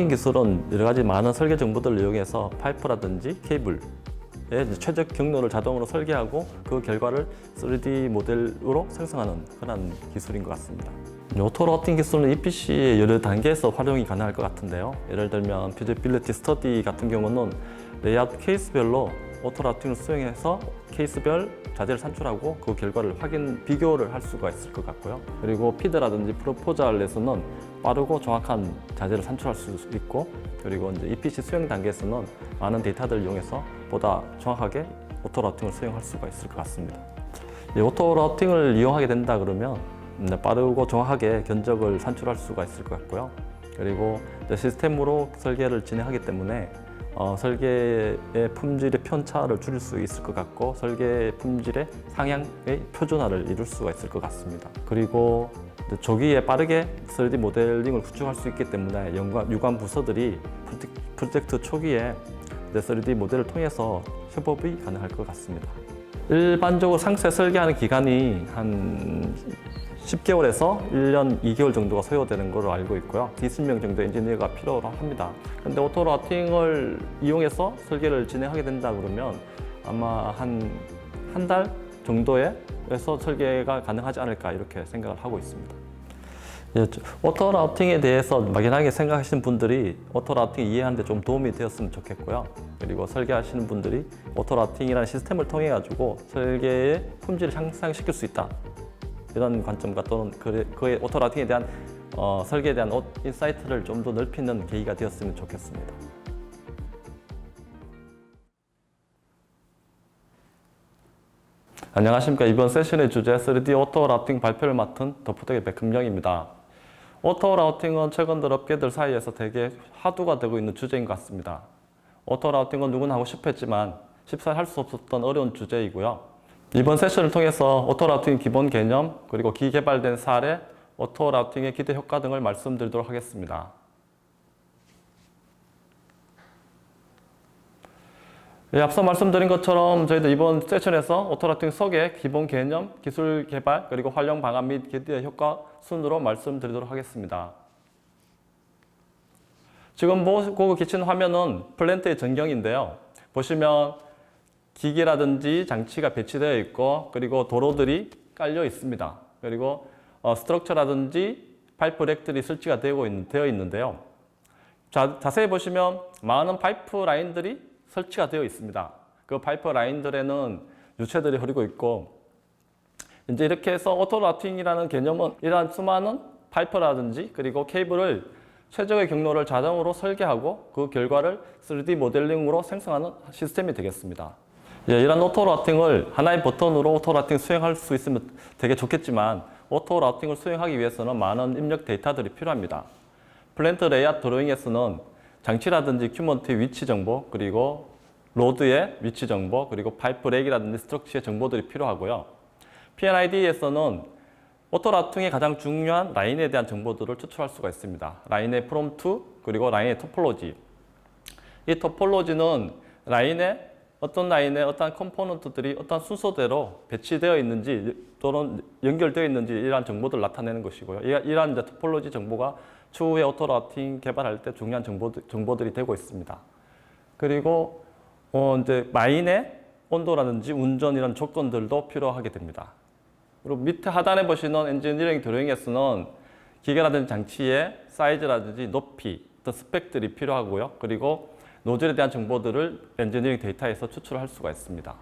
라우팅 기술은 여러 가지 많은 설계 정보들을 이용해서 파이프라든지 케이블의 최적 경로를 자동으로 설계하고 그 결과를 3D 모델로 생성하는 그런 기술인 것 같습니다. 오토 라우팅 기술은 EPC의 여러 단계에서 활용이 가능할 것 같은데요. 예를 들면 피지빌리티 스터디 같은 경우는 레이아웃 케이스별로 오토 라우팅을 수행해서 케이스별 자재를 산출하고 그 결과를 비교를 할 수가 있을 것 같고요. 그리고 피드라든지 프로포잘에서는 빠르고 정확한 자재를 산출할 수 있고, 그리고 이제 EPC 수행 단계에서는 많은 데이터들을 이용해서 보다 정확하게 오토 라우팅을 수행할 수가 있을 것 같습니다. 오토 라우팅을 이용하게 된다 그러면 빠르고 정확하게 견적을 산출할 수가 있을 것 같고요. 그리고 시스템으로 설계를 진행하기 때문에 설계의 품질의 편차를 줄일 수 있을 것 같고, 설계 품질의 상향의 표준화를 이룰 수가 있을 것 같습니다. 그리고 조기에 빠르게 3D 모델링을 구축할 수 있기 때문에 유관 부서들이 프로젝트 초기에 3D 모델을 통해서 협업이 가능할 것 같습니다. 일반적으로 상세 설계하는 기간이 한 10개월에서 1년 2개월 정도가 소요되는 걸로 알고 있고요. 20명 정도 엔지니어가 필요로 합니다. 근데 오토 라우팅을 이용해서 설계를 진행하게 된다 그러면 아마 한 달 정도에서 설계가 가능하지 않을까 이렇게 생각을 하고 있습니다. 오토 라우팅에 대해서 막연하게 생각하시는 분들이 오토 라우팅 이해하는 데 좀 도움이 되었으면 좋겠고요. 그리고 설계하시는 분들이 오토 라우팅이라는 시스템을 통해 가지고 설계의 품질을 향상시킬 수 있다, 이런 관점과 또는 그의 오토 라우팅에 대한 설계에 대한 인사이트를 좀 더 넓히는 계기가 되었으면 좋겠습니다. 안녕하십니까. 이번 세션의 주제 3D 오토 라우팅 발표를 맡은 더프덕의 백금영입니다. 오토 라우팅은 최근 들어 업계들 사이에서 되게 화두가 되고 있는 주제인 것 같습니다. 오토 라우팅은 누구나 하고 싶어 했지만 쉽사리 할 수 없었던 어려운 주제이고요. 이번 세션을 통해서 오토 라우팅 기본 개념, 그리고 기개발된 사례, 오토 라우팅의 기대 효과 등을 말씀드리도록 하겠습니다. 앞서 말씀드린 것처럼 저희도 이번 세션에서 오토 라우팅 속의 기본 개념, 기술 개발, 그리고 활용 방안 및 기대 효과 순으로 말씀드리도록 하겠습니다. 지금 보고 계신 화면은 플랜트의 전경인데요. 보시면 기기라든지 장치가 배치되어 있고, 그리고 도로들이 깔려 있습니다. 그리고 스트럭처라든지 파이프 랙들이 설치가 되어 있는데요. 자세히 보시면 많은 파이프 라인들이 설치가 되어 있습니다. 그 파이프 라인들에는 유체들이 흐르고 있고, 이제 이렇게 해서 오토 라우팅이라는 개념은 이러한 수많은 파이프라든지 그리고 케이블을 최적의 경로를 자동으로 설계하고 그 결과를 3D 모델링으로 생성하는 시스템이 되겠습니다. 이런 오토 라우팅을 하나의 버튼으로 오토 라우팅 수행할 수 있으면 되게 좋겠지만, 오토 라우팅을 수행하기 위해서는 많은 입력 데이터들이 필요합니다. 플랜트 레이아웃 드로잉에서는 장치라든지 큐먼트의 위치 정보, 그리고 로드의 위치 정보, 그리고 파이프 렉이라든지 스트럭처의 정보들이 필요하고요. P&ID에서는 오토 라우팅의 가장 중요한 라인에 대한 정보들을 추출할 수가 있습니다. 라인의 프롬프트, 그리고 라인의 토폴로지. 이 토폴로지는 어떤 라인에 어떤 컴포넌트들이 어떤 순서대로 배치되어 있는지 또는 연결되어 있는지 이러한 정보들을 나타내는 것이고요. 이러한 이제 토폴로지 정보가 추후에 오토 라우팅 개발할 때 중요한 정보들이 되고 있습니다. 그리고 이제 마인의 온도라든지 운전 이런 조건들도 필요하게 됩니다. 그리고 밑에 하단에 보시는 엔지니어링 드로잉에서는 기계라든지 장치의 사이즈라든지 높이, 어떤 스펙들이 필요하고요. 그리고 노즐에 대한 정보들을 엔지니어링 데이터에서 추출할 수가 있습니다.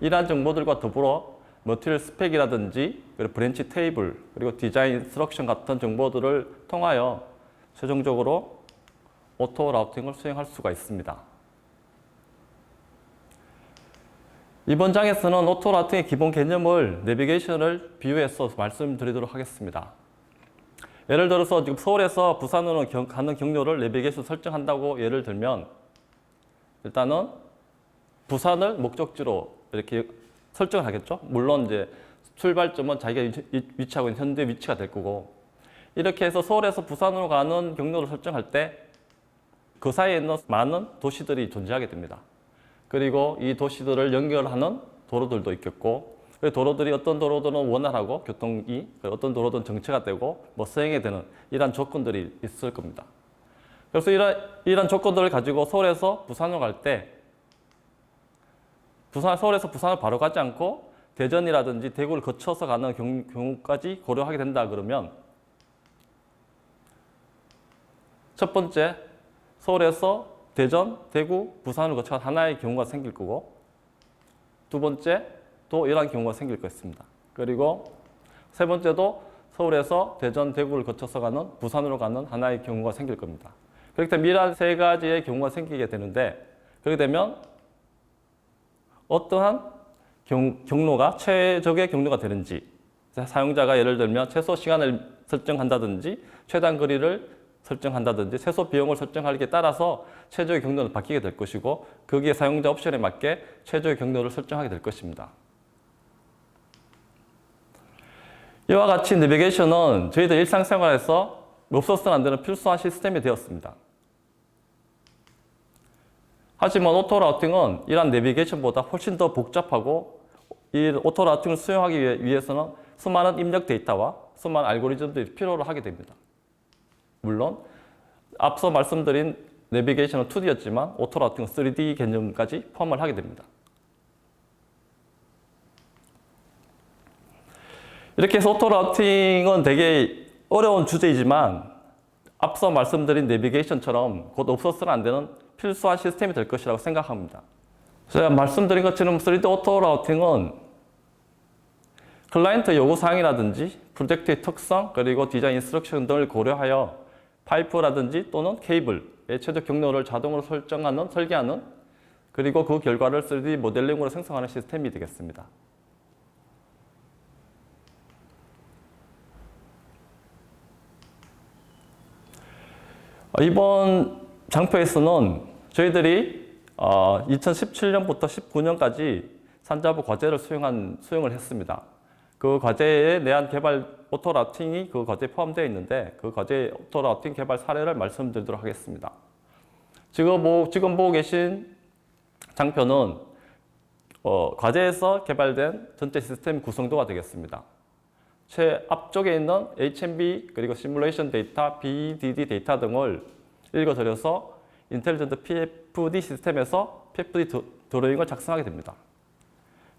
이러한 정보들과 더불어 머티리얼 스펙이라든지 그리고 브랜치 테이블, 그리고 디자인 인스트럭션 같은 정보들을 통하여 최종적으로 오토 라우팅을 수행할 수가 있습니다. 이번 장에서는 오토 라우팅의 기본 개념을 내비게이션을 비유해서 말씀드리도록 하겠습니다. 예를 들어서 지금 서울에서 부산으로 가는 경로를 내비게이션 설정한다고 예를 들면, 일단은 부산을 목적지로 이렇게 설정을 하겠죠. 물론 이제 출발점은 자기가 위치하고 있는 현재 위치가 될 거고, 이렇게 해서 서울에서 부산으로 가는 경로를 설정할 때 그 사이에는 많은 도시들이 존재하게 됩니다. 그리고 이 도시들을 연결하는 도로들도 있겠고, 도로들이 어떤 도로들은 원활하고 교통이, 어떤 도로들은 정체가 되고 서행이 되는 이러한 조건들이 있을 겁니다. 그래서 이런 조건들을 가지고 서울에서 부산으로 갈 때 서울에서 부산을 바로 가지 않고 대전이라든지 대구를 거쳐서 가는 경우까지 고려하게 된다 그러면 첫 번째, 서울에서 대전, 대구, 부산을 거쳐 하나의 경우가 생길 거고 두 번째, 또 이러한 경우가 생길 것입니다. 그리고 세 번째도 서울에서 대전, 대구를 거쳐서 가는 부산으로 가는 하나의 경우가 생길 겁니다. 그렇기 때문에 이러한 세 가지의 경우가 생기게 되는데 그렇게 되면 어떠한 경로가 최적의 경로가 되는지 사용자가 예를 들면 최소 시간을 설정한다든지 최단 거리를 설정한다든지 최소 비용을 설정하기에 따라서 최적의 경로는 바뀌게 될 것이고 거기에 사용자 옵션에 맞게 최적의 경로를 설정하게 될 것입니다. 이와 같이 내비게이션은 저희들 일상생활에서 없어서는 안 되는 필수한 시스템이 되었습니다. 하지만 오토라우팅은 이러한 내비게이션보다 훨씬 더 복잡하고 이 오토라우팅을 수행하기 위해서는 수많은 입력 데이터와 수많은 알고리즘들이 필요로 하게 됩니다. 물론 앞서 말씀드린 내비게이션은 2D였지만 오토라우팅은 3D 개념까지 포함을 하게 됩니다. 이렇게 해서 오토라우팅은 되게 어려운 주제이지만 앞서 말씀드린 내비게이션처럼 곧 없어서는 안 되는 필수한 시스템이 될 것이라고 생각합니다. 제가 말씀드린 것처럼 3D 오토라우팅은 클라이언트 요구사항이라든지 프로젝트의 특성 그리고 디자인 인스트럭션 등을 고려하여 파이프라든지 또는 케이블의 최적 경로를 자동으로 설계하는 그리고 그 결과를 3D 모델링으로 생성하는 시스템이 되겠습니다. 이번 장표에서는 저희들이 2017년부터 19년까지 산자부 과제를 수행을 했습니다. 그 과제에 대한 개발 오토라우팅이 그 과제에 포함되어 있는데 그 과제 오토라우팅 개발 사례를 말씀드리도록 하겠습니다. 지금 보고 계신 장표는 과제에서 개발된 전체 시스템 구성도가 되겠습니다. 앞쪽에 있는 HMB 그리고 시뮬레이션 데이터, BDD 데이터 등을 읽어드려서 인텔리전트 PFD 시스템에서 PFD 드로잉을 작성하게 됩니다.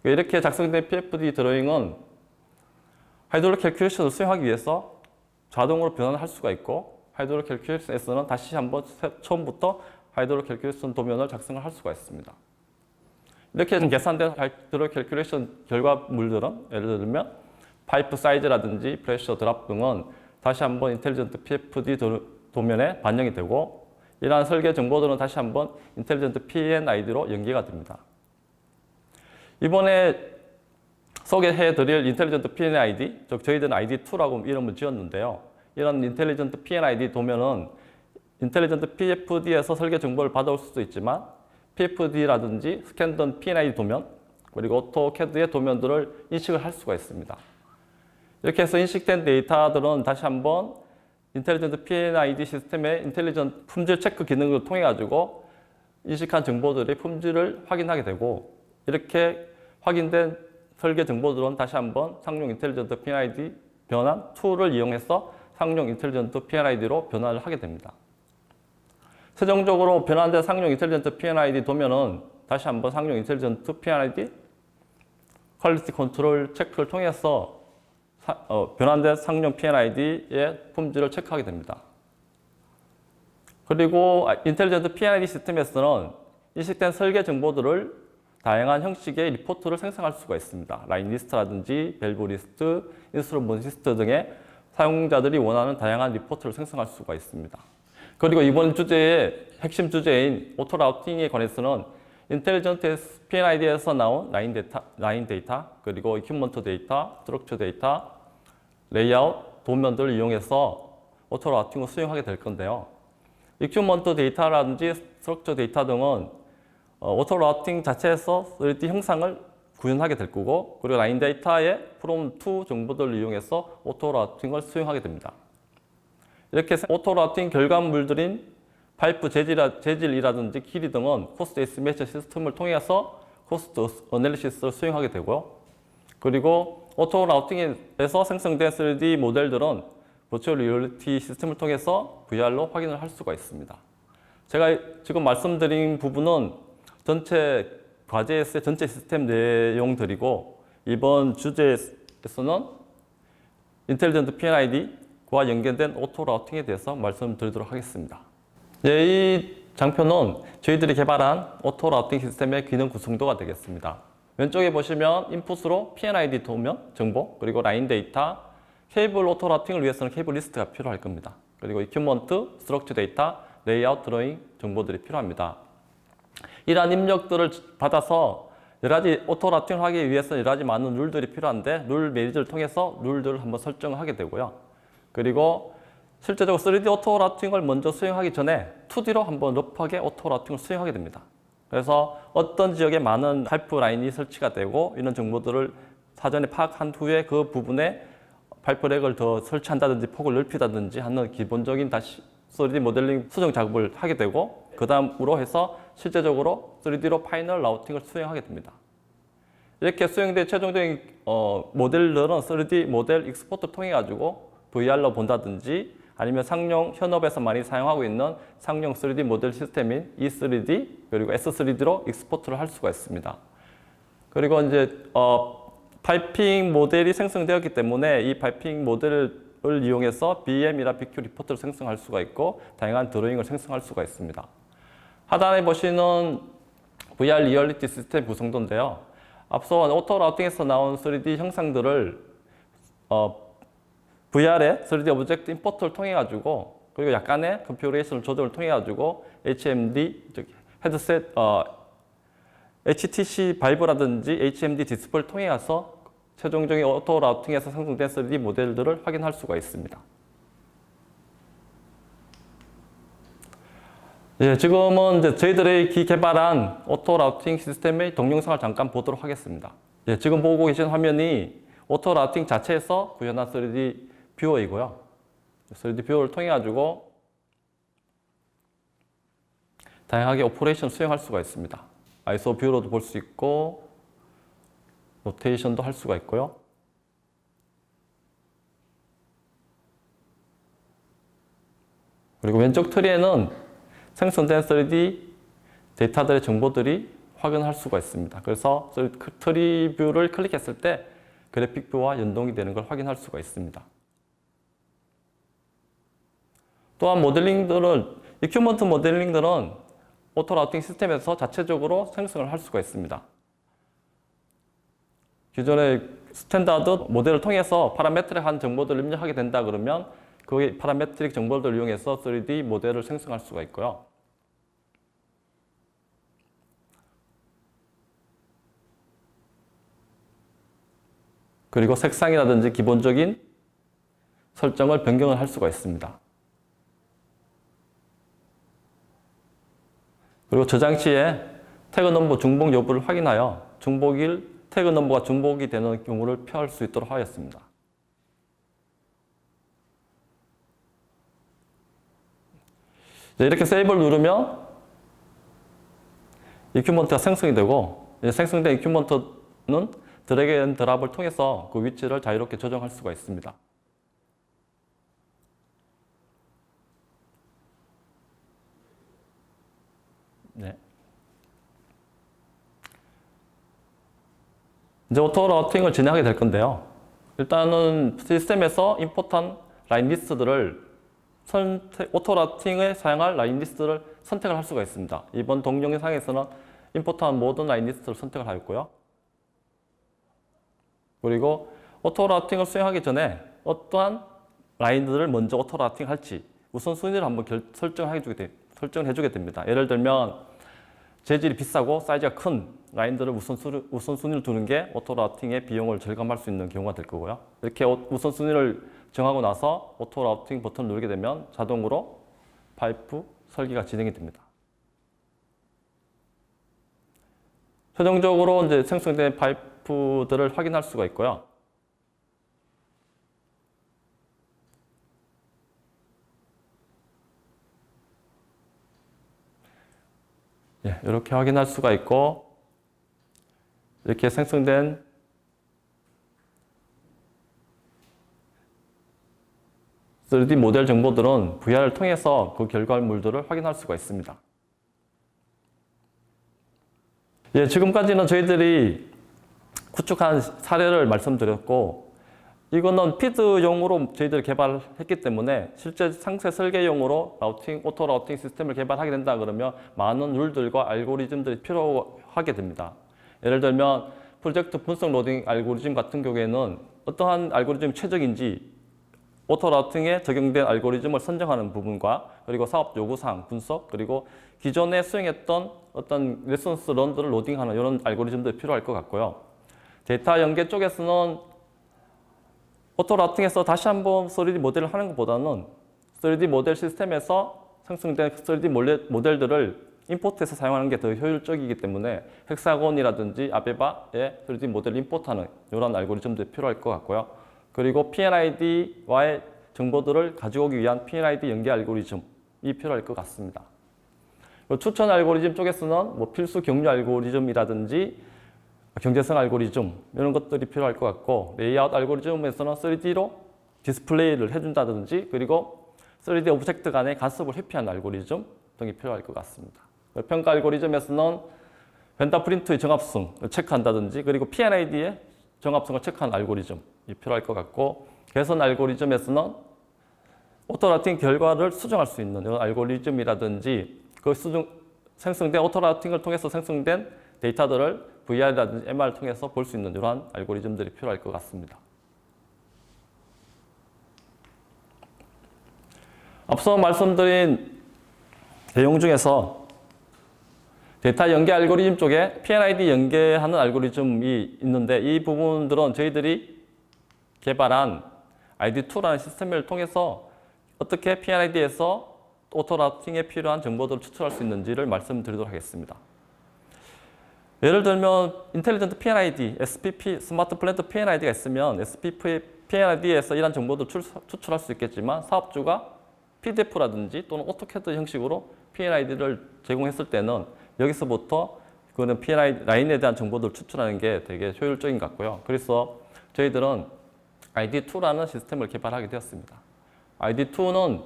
이렇게 작성된 PFD 드로잉은 하이드롤릭 캘큘레이션을 수행하기 위해서 자동으로 변환을 할 수가 있고 하이드롤릭 캘큘레이션에서는 다시 한번 처음부터 하이드롤릭 캘큘레이션 도면을 작성을 할 수가 있습니다. 이렇게 계산된 하이드롤릭 캘큘레이션 결과물들은 예를 들면 파이프 사이즈라든지 프레셔 드랍 등은 다시 한번 인텔리전트 PFD 도면에 반영이 되고 이러한 설계 정보들은 다시 한번 인텔리전트 PNID로 연계가 됩니다. 이번에 소개해드릴 인텔리전트 PNID, 즉 저희들은 ID2라고 이름을 지었는데요. 이런 인텔리전트 PNID 도면은 인텔리전트 PFD에서 설계 정보를 받아올 수도 있지만 PFD라든지 스캔된 PNID 도면 그리고 오토캐드의 도면들을 인식을 할 수가 있습니다. 이렇게 해서 인식된 데이터들은 다시 한번 인텔리전트 PNID 시스템의 인텔리전트 품질 체크 기능을 통해 가지고 인식한 정보들의 품질을 확인하게 되고 이렇게 확인된 설계 정보들은 다시 한번 상용 인텔리전트 PNID 변환 툴을 이용해서 상용 인텔리전트 PNID로 변환을 하게 됩니다. 최종적으로 변환된 상용 인텔리전트 PNID 도면은 다시 한번 상용 인텔리전트 PNID 퀄리티 컨트롤 체크를 통해서 변환된 상용 PNID의 품질을 체크하게 됩니다. 그리고 인텔리전트 PNID 시스템에서는 인식된 설계 정보들을 다양한 형식의 리포트를 생성할 수가 있습니다. 라인 리스트라든지 밸브 리스트, 인스트루먼트 리스트 등의 사용자들이 원하는 다양한 리포트를 생성할 수가 있습니다. 그리고 이번 주제의 핵심 주제인 오토라우팅에 관해서는 인텔리전트 PNID에서 나온 라인 데이터, 그리고 이큐먼트 데이터, 스트럭처 데이터, 레이아웃, 도면들을 이용해서 오토라우팅을 수행하게 될 건데요. 이큐먼트 데이터라든지 스트럭처 데이터 등은 오토라우팅 자체에서 3D 형상을 구현하게 될 거고 그리고 라인 데이터의 from to 정보들을 이용해서 오토라우팅을 수행하게 됩니다. 이렇게 해서 오토라우팅 결과물들인 파이프 재질이라든지 길이 등은 코스트 에스티메이션 시스템을 통해서 코스트 어널리시스를 수행하게 되고요. 그리고 오토라우팅에서 생성된 3D 모델들은 버추얼 리얼리티 시스템을 통해서 VR로 확인을 할 수가 있습니다. 제가 지금 말씀드린 부분은 전체 과제에서의 전체 시스템 내용들이고 이번 주제에서는 인텔리전트 PNID와 연결된 오토 라우팅에 대해서 말씀드리도록 하겠습니다. 이 장표는 저희들이 개발한 오토 라우팅 시스템의 기능 구성도가 되겠습니다. 왼쪽에 보시면 인풋으로 PNID 도면 정보, 그리고 라인 데이터, 케이블 오토 라우팅을 위해서는 케이블 리스트가 필요할 겁니다. 그리고 이큐먼트, 스트럭처 데이터, 레이아웃, 드로잉 정보들이 필요합니다. 이러한 입력들을 받아서 여러 가지 오토 라우팅을 하기 위해서 여러 가지 많은 룰들이 필요한데 룰 매니저를 통해서 룰들을 한번 설정을 하게 되고요. 그리고 실제적으로 3D 오토 라우팅을 먼저 수행하기 전에 2D로 한번 러프하게 오토 라우팅을 수행하게 됩니다. 그래서 어떤 지역에 많은 파이프라인이 설치가 되고 이런 정보들을 사전에 파악한 후에 그 부분에 파이프렉을 더 설치한다든지 폭을 넓히다든지 하는 기본적인 다시 3D 모델링 수정 작업을 하게 되고 그 다음으로 해서 실제적으로 3D로 파이널 라우팅을 수행하게 됩니다. 이렇게 수행된 최종적인 모델들은 3D 모델 익스포트를 통해 가지고 VR로 본다든지 아니면 상용 현업에서 많이 사용하고 있는 상용 3D 모델 시스템인 E3D 그리고 S3D로 익스포트를 할 수가 있습니다. 그리고 이제 파이핑 모델이 생성되었기 때문에 이 파이핑 모델을 이용해서 BM이나 BQ 리포트를 생성할 수가 있고 다양한 드로잉을 생성할 수가 있습니다. 하단에 보시는 VR 리얼리티 시스템 구성도인데요. 앞서 오토 라우팅에서 나온 3D 형상들을 VR의 3D 오브젝트 임포트를 통해 가지고 그리고 약간의 컨피그레이션 조정을 통해 가지고 HMD 헤드셋 HTC 바이브라든지 HMD 디스플레이를 통해 가서 최종적인 오토 라우팅에서 생성된 3D 모델들을 확인할 수가 있습니다. 예, 지금은 이제 저희들이 개발한 오토 라우팅 시스템의 동영상을 잠깐 보도록 하겠습니다. 예, 지금 보고 계신 화면이 오토 라우팅 자체에서 구현한 3D 뷰어이고요. 3D 뷰어를 통해 가지고 다양하게 오퍼레이션 수행할 수가 있습니다. 아이소 뷰로도 볼 수 있고 로테이션도 할 수가 있고요. 그리고 왼쪽 트리에는 생성된 3D 데이터들의 정보들이 확인할 수가 있습니다. 그래서 트리 뷰를 클릭했을 때 그래픽 뷰와 연동이 되는 걸 확인할 수가 있습니다. 또한 모델링들은 이큐먼트 모델링들은 오토 라우팅 시스템에서 자체적으로 생성을 할 수가 있습니다. 기존의 스탠다드 모델을 통해서 파라메트릭한 정보들을 입력하게 된다 그러면 그 파라메트릭 정보들을 이용해서 3D 모델을 생성할 수가 있고요. 그리고 색상이라든지 기본적인 설정을 변경을 할 수가 있습니다. 그리고 저장 시에 태그 넘버 중복 여부를 확인하여 태그 넘버가 중복이 되는 경우를 표할 수 있도록 하였습니다. 이렇게 세이브를 누르면 이큐먼트가 생성이 되고 생성된 이큐먼트는 드래그 앤 드랍을 통해서 그 위치를 자유롭게 조정할 수가 있습니다. 네. 이제 오토 라우팅을 진행하게 될 건데요. 일단은 시스템에서 임포트한 라인 리스트들을 오토 라우팅에 사용할 라인 리스트를 선택을 할 수가 있습니다. 이번 동영상에서는 임포트한 모든 라인 리스트를 선택을 하였고요. 그리고 오토 라우팅을 수행하기 전에 어떠한 라인들을 먼저 오토 라우팅 할지 우선순위를 한번 설정해주게 됩니다. 예를 들면 재질이 비싸고 사이즈가 큰 라인들을 우선순위를 두는 게 오토 라우팅의 비용을 절감할 수 있는 경우가 될 거고요. 이렇게 우선순위를 정하고 나서 오토 라우팅 버튼을 누르게 되면 자동으로 파이프 설계가 진행이 됩니다. 최종적으로 이제 생성된 파이프들을 확인할 수가 있고요. 예, 이렇게 확인할 수가 있고 이렇게 생성된 3D 모델 정보들은 VR을 통해서 그 결과물들을 확인할 수가 있습니다. 예, 지금까지는 저희들이 구축한 사례를 말씀드렸고, 이거는 피드용으로 저희들이 개발했기 때문에 실제 상세 설계용으로 오토 라우팅 시스템을 개발하게 된다 그러면 많은 룰들과 알고리즘들이 필요하게 됩니다. 예를 들면 프로젝트 분석 로딩 알고리즘 같은 경우에는 어떠한 알고리즘이 최적인지 오토 라우팅에 적용된 알고리즘을 선정하는 부분과 그리고 사업 요구사항 분석, 그리고 기존에 수행했던 어떤 레슨스 런들을 로딩하는 이런 알고리즘들이 필요할 것 같고요. 데이터 연계 쪽에서는 오토 라우팅에서 다시 한번 3D 모델을 하는 것보다는 3D 모델 시스템에서 생성된 3D 모델들을 임포트해서 사용하는 게 더 효율적이기 때문에 헥사곤이라든지 아베바의 3D 모델을 임포트하는 이런 알고리즘들이 필요할 것 같고요. 그리고 PNID와의 정보들을 가져오기 위한 PNID 연계 알고리즘이 필요할 것 같습니다. 추천 알고리즘 쪽에서는 뭐 필수 경류 알고리즘이라든지 경제성 알고리즘 이런 것들이 필요할 것 같고, 레이아웃 알고리즘에서는 3D로 디스플레이를 해준다든지 그리고 3D 오브젝트 간의 간섭을 회피하는 알고리즘 등이 필요할 것 같습니다. 평가 알고리즘에서는 벤더 프린트의 정합성을 체크한다든지 그리고 PNID의 정합성을 체크하는 알고리즘이 필요할 것 같고, 개선 알고리즘에서는 오토 라우팅 결과를 수정할 수 있는 이런 알고리즘이라든지 그 생성된 오토 라우팅을 통해서 생성된 데이터들을 VR이라든지 MR을 통해서 볼 수 있는 이러한 알고리즘들이 필요할 것 같습니다. 앞서 말씀드린 내용 중에서 데이터 연계 알고리즘 쪽에 PNID 연계하는 알고리즘이 있는데, 이 부분들은 저희들이 개발한 ID2라는 시스템을 통해서 어떻게 PNID에서 오토 라우팅에 필요한 정보들을 추출할 수 있는지를 말씀드리도록 하겠습니다. 예를 들면 인텔리전트 PNID, SPP, 스마트 플랜트 PNID가 있으면 SPP PNID에서 이런 정보들을 추출할 수 있겠지만, 사업주가 PDF라든지 또는 오토캐드 형식으로 PNID를 제공했을 때는 여기서부터 그는 PNID 라인에 대한 정보들을 추출하는 게 되게 효율적인 것 같고요. 그래서 저희들은 ID2라는 시스템을 개발하게 되었습니다. ID2는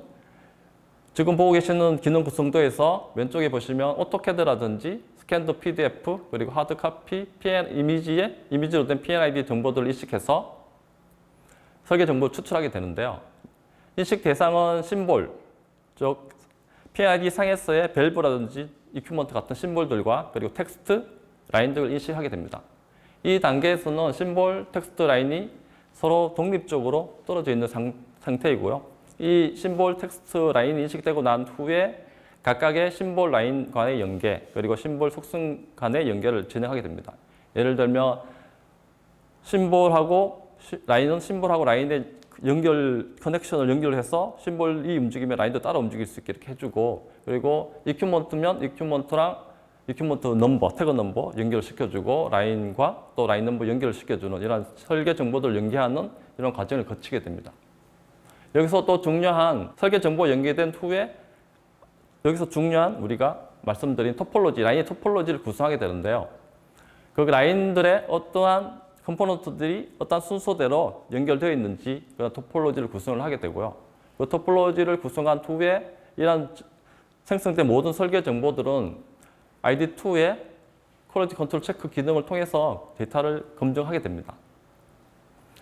지금 보고 계시는 기능 구성도에서 왼쪽에 보시면 오토캐드라든지 스캔드 PDF 그리고 하드카피 이미지에 이미지로 된 PNID 정보들을 인식해서 설계 정보를 추출하게 되는데요. 인식 대상은 심볼, 즉 PNID 상에서의 밸브라든지 이퀴먼트 같은 심볼들과 그리고 텍스트, 라인 등을 인식하게 됩니다. 이 단계에서는 심볼, 텍스트, 라인이 서로 독립적으로 떨어져 있는 상태이고요. 이 심볼, 텍스트, 라인이 인식되고 난 후에 각각의 심볼 라인 간의 연계, 그리고 심볼 속성 간의 연결을 진행하게 됩니다. 예를 들면 라인은 심볼하고 라인의 커넥션을 연결해서 심볼이 움직이면 라인도 따라 움직일 수 있게 이렇게 해주고, 그리고 이퀴먼트면 이퀴먼트 넘버, 태그 넘버 연결을 시켜주고, 라인과 또 라인 넘버 연결을 시켜주는 이런 설계 정보들을 연계하는 이런 과정을 거치게 됩니다. 여기서 또 중요한 설계 정보 연계된 후에 여기서 중요한 우리가 말씀드린 토폴로지, 라인의 토폴로지를 구성하게 되는데요. 그 라인들의 어떠한 컴포넌트들이 어떤 순서대로 연결되어 있는지 그런 토폴로지를 구성을 하게 되고요. 그 토폴로지를 구성한 후에 이런 생성된 모든 설계 정보들은 ID2의 퀄리티 컨트롤 체크 기능을 통해서 데이터를 검증하게 됩니다.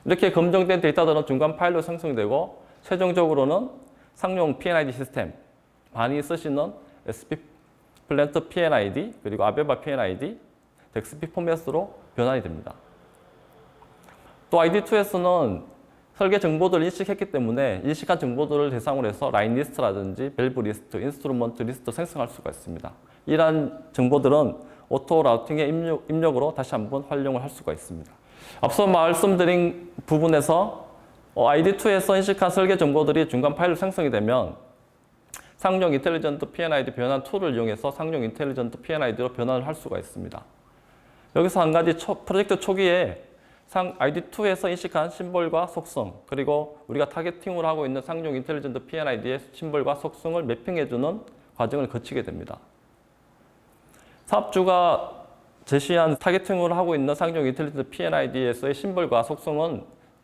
이렇게 검증된 데이터들은 중간 파일로 생성되고 최종적으로는 상용 PNID 시스템, 많이 쓰시는 SP 플랜트 PNID, 그리고 아베바 PNID, 덱스피 포맷으로 변환이 됩니다. 또 ID2에서는 설계 정보들을 인식했기 때문에 인식한 정보들을 대상으로 해서 라인 리스트라든지 밸브 리스트, 인스트루먼트 리스트 생성할 수가 있습니다. 이러한 정보들은 오토 라우팅의 입력으로 다시 한번 활용을 할 수가 있습니다. 앞서 말씀드린 부분에서 ID2에서 인식한 설계 정보들이 중간 파일로 생성이 되면 상용 인텔리전트 PNID 변환 툴을 이용해서 상용 인텔리전트 PNID로 변환을 할 수가 있습니다. 여기서 한 가지 프로젝트 초기에 ID2에서 인식한 심볼과 속성, 그리고 우리가 타겟팅을 하고 있는 상용 인텔리전트 PNID의 심볼과 속성을 매핑해주는 과정을 거치게 됩니다. 사업주가 제시한 타겟팅을 하고 있는 상용 인텔리전트 PNID에서의 심볼과 속성은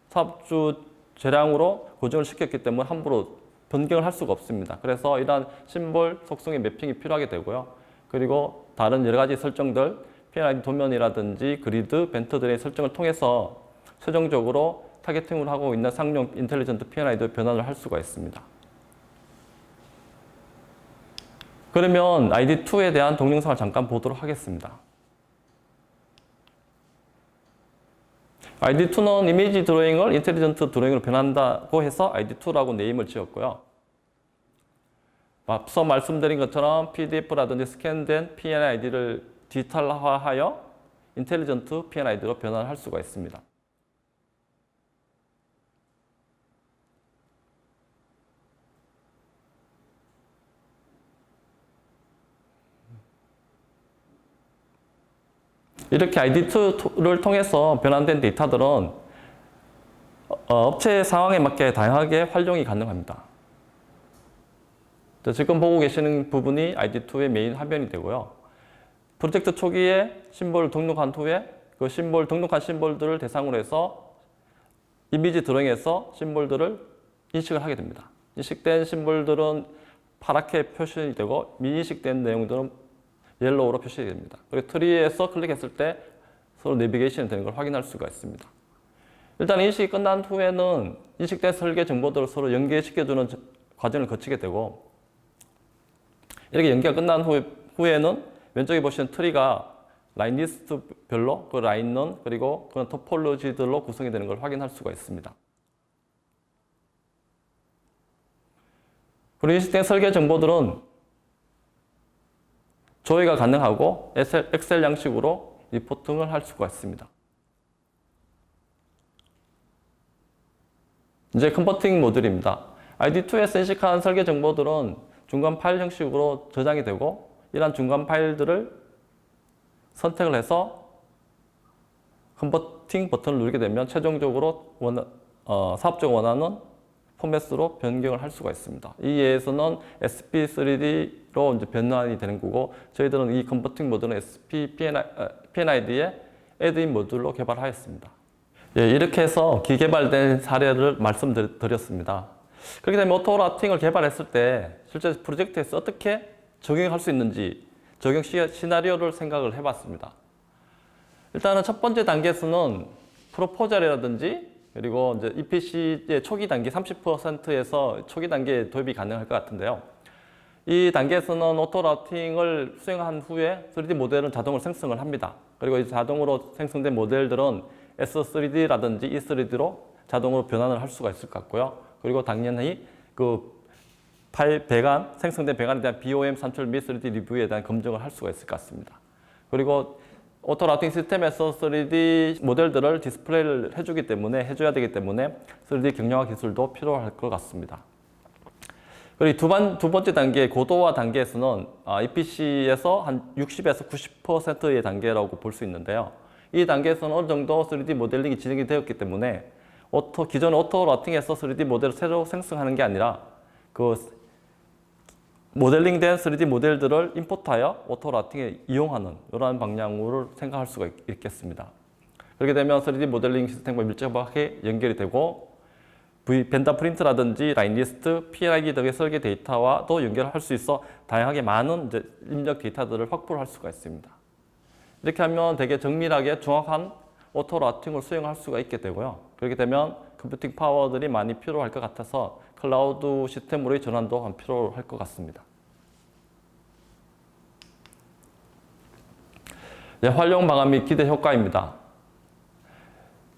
사업주 재량으로 고정을 시켰기 때문에 함부로 변경을 할 수가 없습니다. 그래서 이러한 심볼 속성의 매핑이 필요하게 되고요. 그리고 다른 여러 가지 설정들, PNID 도면이라든지 그리드, 벤트 등의 설정을 통해서 최종적으로 타겟팅을 하고 있는 상용 인텔리전트 PNID 변환을 할 수가 있습니다. 그러면 ID2에 대한 동영상을 잠깐 보도록 하겠습니다. ID2는 이미지 드로잉을 인텔리전트 드로잉으로 변한다고 해서 ID2라고 네임을 지었고요. 앞서 말씀드린 것처럼 PDF라든지 스캔된 PNID를 디지털화하여 인텔리전트 PNID로 변환할 수가 있습니다. 이렇게 ID2를 통해서 변환된 데이터들은 업체 상황에 맞게 다양하게 활용이 가능합니다. 지금 보고 계시는 부분이 ID2의 메인 화면이 되고요. 프로젝트 초기에 심볼을 등록한 후에 그 등록한 심볼들을 대상으로 해서 이미지 드로잉에서 심볼들을 인식을 하게 됩니다. 인식된 심볼들은 파랗게 표시되고 되고 미인식된 내용들은 옐로우로 표시됩니다. 그리고 트리에서 클릭했을 때 서로 내비게이션이 되는 걸 확인할 수가 있습니다. 일단 인식이 끝난 후에는 인식된 설계 정보들을 서로 연계시켜주는 과정을 거치게 되고 이렇게 연계가 끝난 후에는 왼쪽에 보시는 트리가 라인 리스트별로 그 라인은 그리고 그런 토폴로지들로 구성이 되는 걸 확인할 수가 있습니다. 그리고 인식된 설계 정보들은 조회가 가능하고 엑셀 양식으로 리포팅을 할 수가 있습니다. 이제 컨버팅 모듈입니다. ID2에서 인식한 설계 정보들은 중간 파일 형식으로 저장이 되고 이러한 중간 파일들을 선택을 해서 컨버팅 버튼을 누르게 되면 최종적으로 사업자가 원하는 포맷으로 변경을 할 수가 있습니다. 이 예에서는 SP3D로 이제 변환이 되는 거고 저희들은 이 컨버팅 모듈은 SP PNID의 애드인 모듈로 개발하였습니다. 예, 이렇게 해서 기개발된 사례를 말씀드렸습니다. 그렇게 되면 오토라팅을 개발했을 때 실제 프로젝트에서 어떻게 적용할 수 있는지 적용 시나리오를 생각을 해봤습니다. 일단은 첫 번째 단계에서는 프로포절이라든지 그리고 이제 EPC의 초기 단계 30%에서 초기 단계에 도입이 가능할 것 같은데요. 이 단계에서는 오토라우팅을 수행한 후에 3D 모델은 자동으로 생성을 합니다. 그리고 이 자동으로 생성된 모델들은 S3D라든지 E3D로 자동으로 변환을 할 수가 있을 것 같고요. 그리고 당연히 그 파일 배관, 생성된 배관에 대한 BOM 산출 및 3D 리뷰에 대한 검증을 할 수가 있을 것 같습니다. 그리고 오토라우팅 시스템에서 3D 모델들을 디스플레이를 해줘야 되기 때문에 3D 경량화 기술도 필요할 것 같습니다. 그리고 두 번째 단계, 고도화 단계에서는 EPC에서 한 60에서 90%의 단계라고 볼 수 있는데요. 이 단계에서는 어느 정도 3D 모델링이 진행이 되었기 때문에 기존 오토라우팅에서 3D 모델을 새로 생성하는 게 아니라 그 모델링된 3D 모델들을 임포트하여 오토라우팅에 이용하는 이러한 방향으로 생각할 수가 있겠습니다. 그렇게 되면 3D 모델링 시스템과 밀접하게 연결이 되고 벤더 프린트라든지 라인 리스트, PNID 등의 설계 데이터와도 연결할 수 있어 다양하게 많은 입력 데이터들을 확보를 할 수가 있습니다. 이렇게 하면 되게 정밀하게 정확한 오토라우팅을 수행할 수가 있게 되고요. 그렇게 되면 컴퓨팅 파워들이 많이 필요할 것 같아서 클라우드 시스템으로의 전환도 필요할 것 같습니다. 네, 활용 방안 및 기대 효과입니다.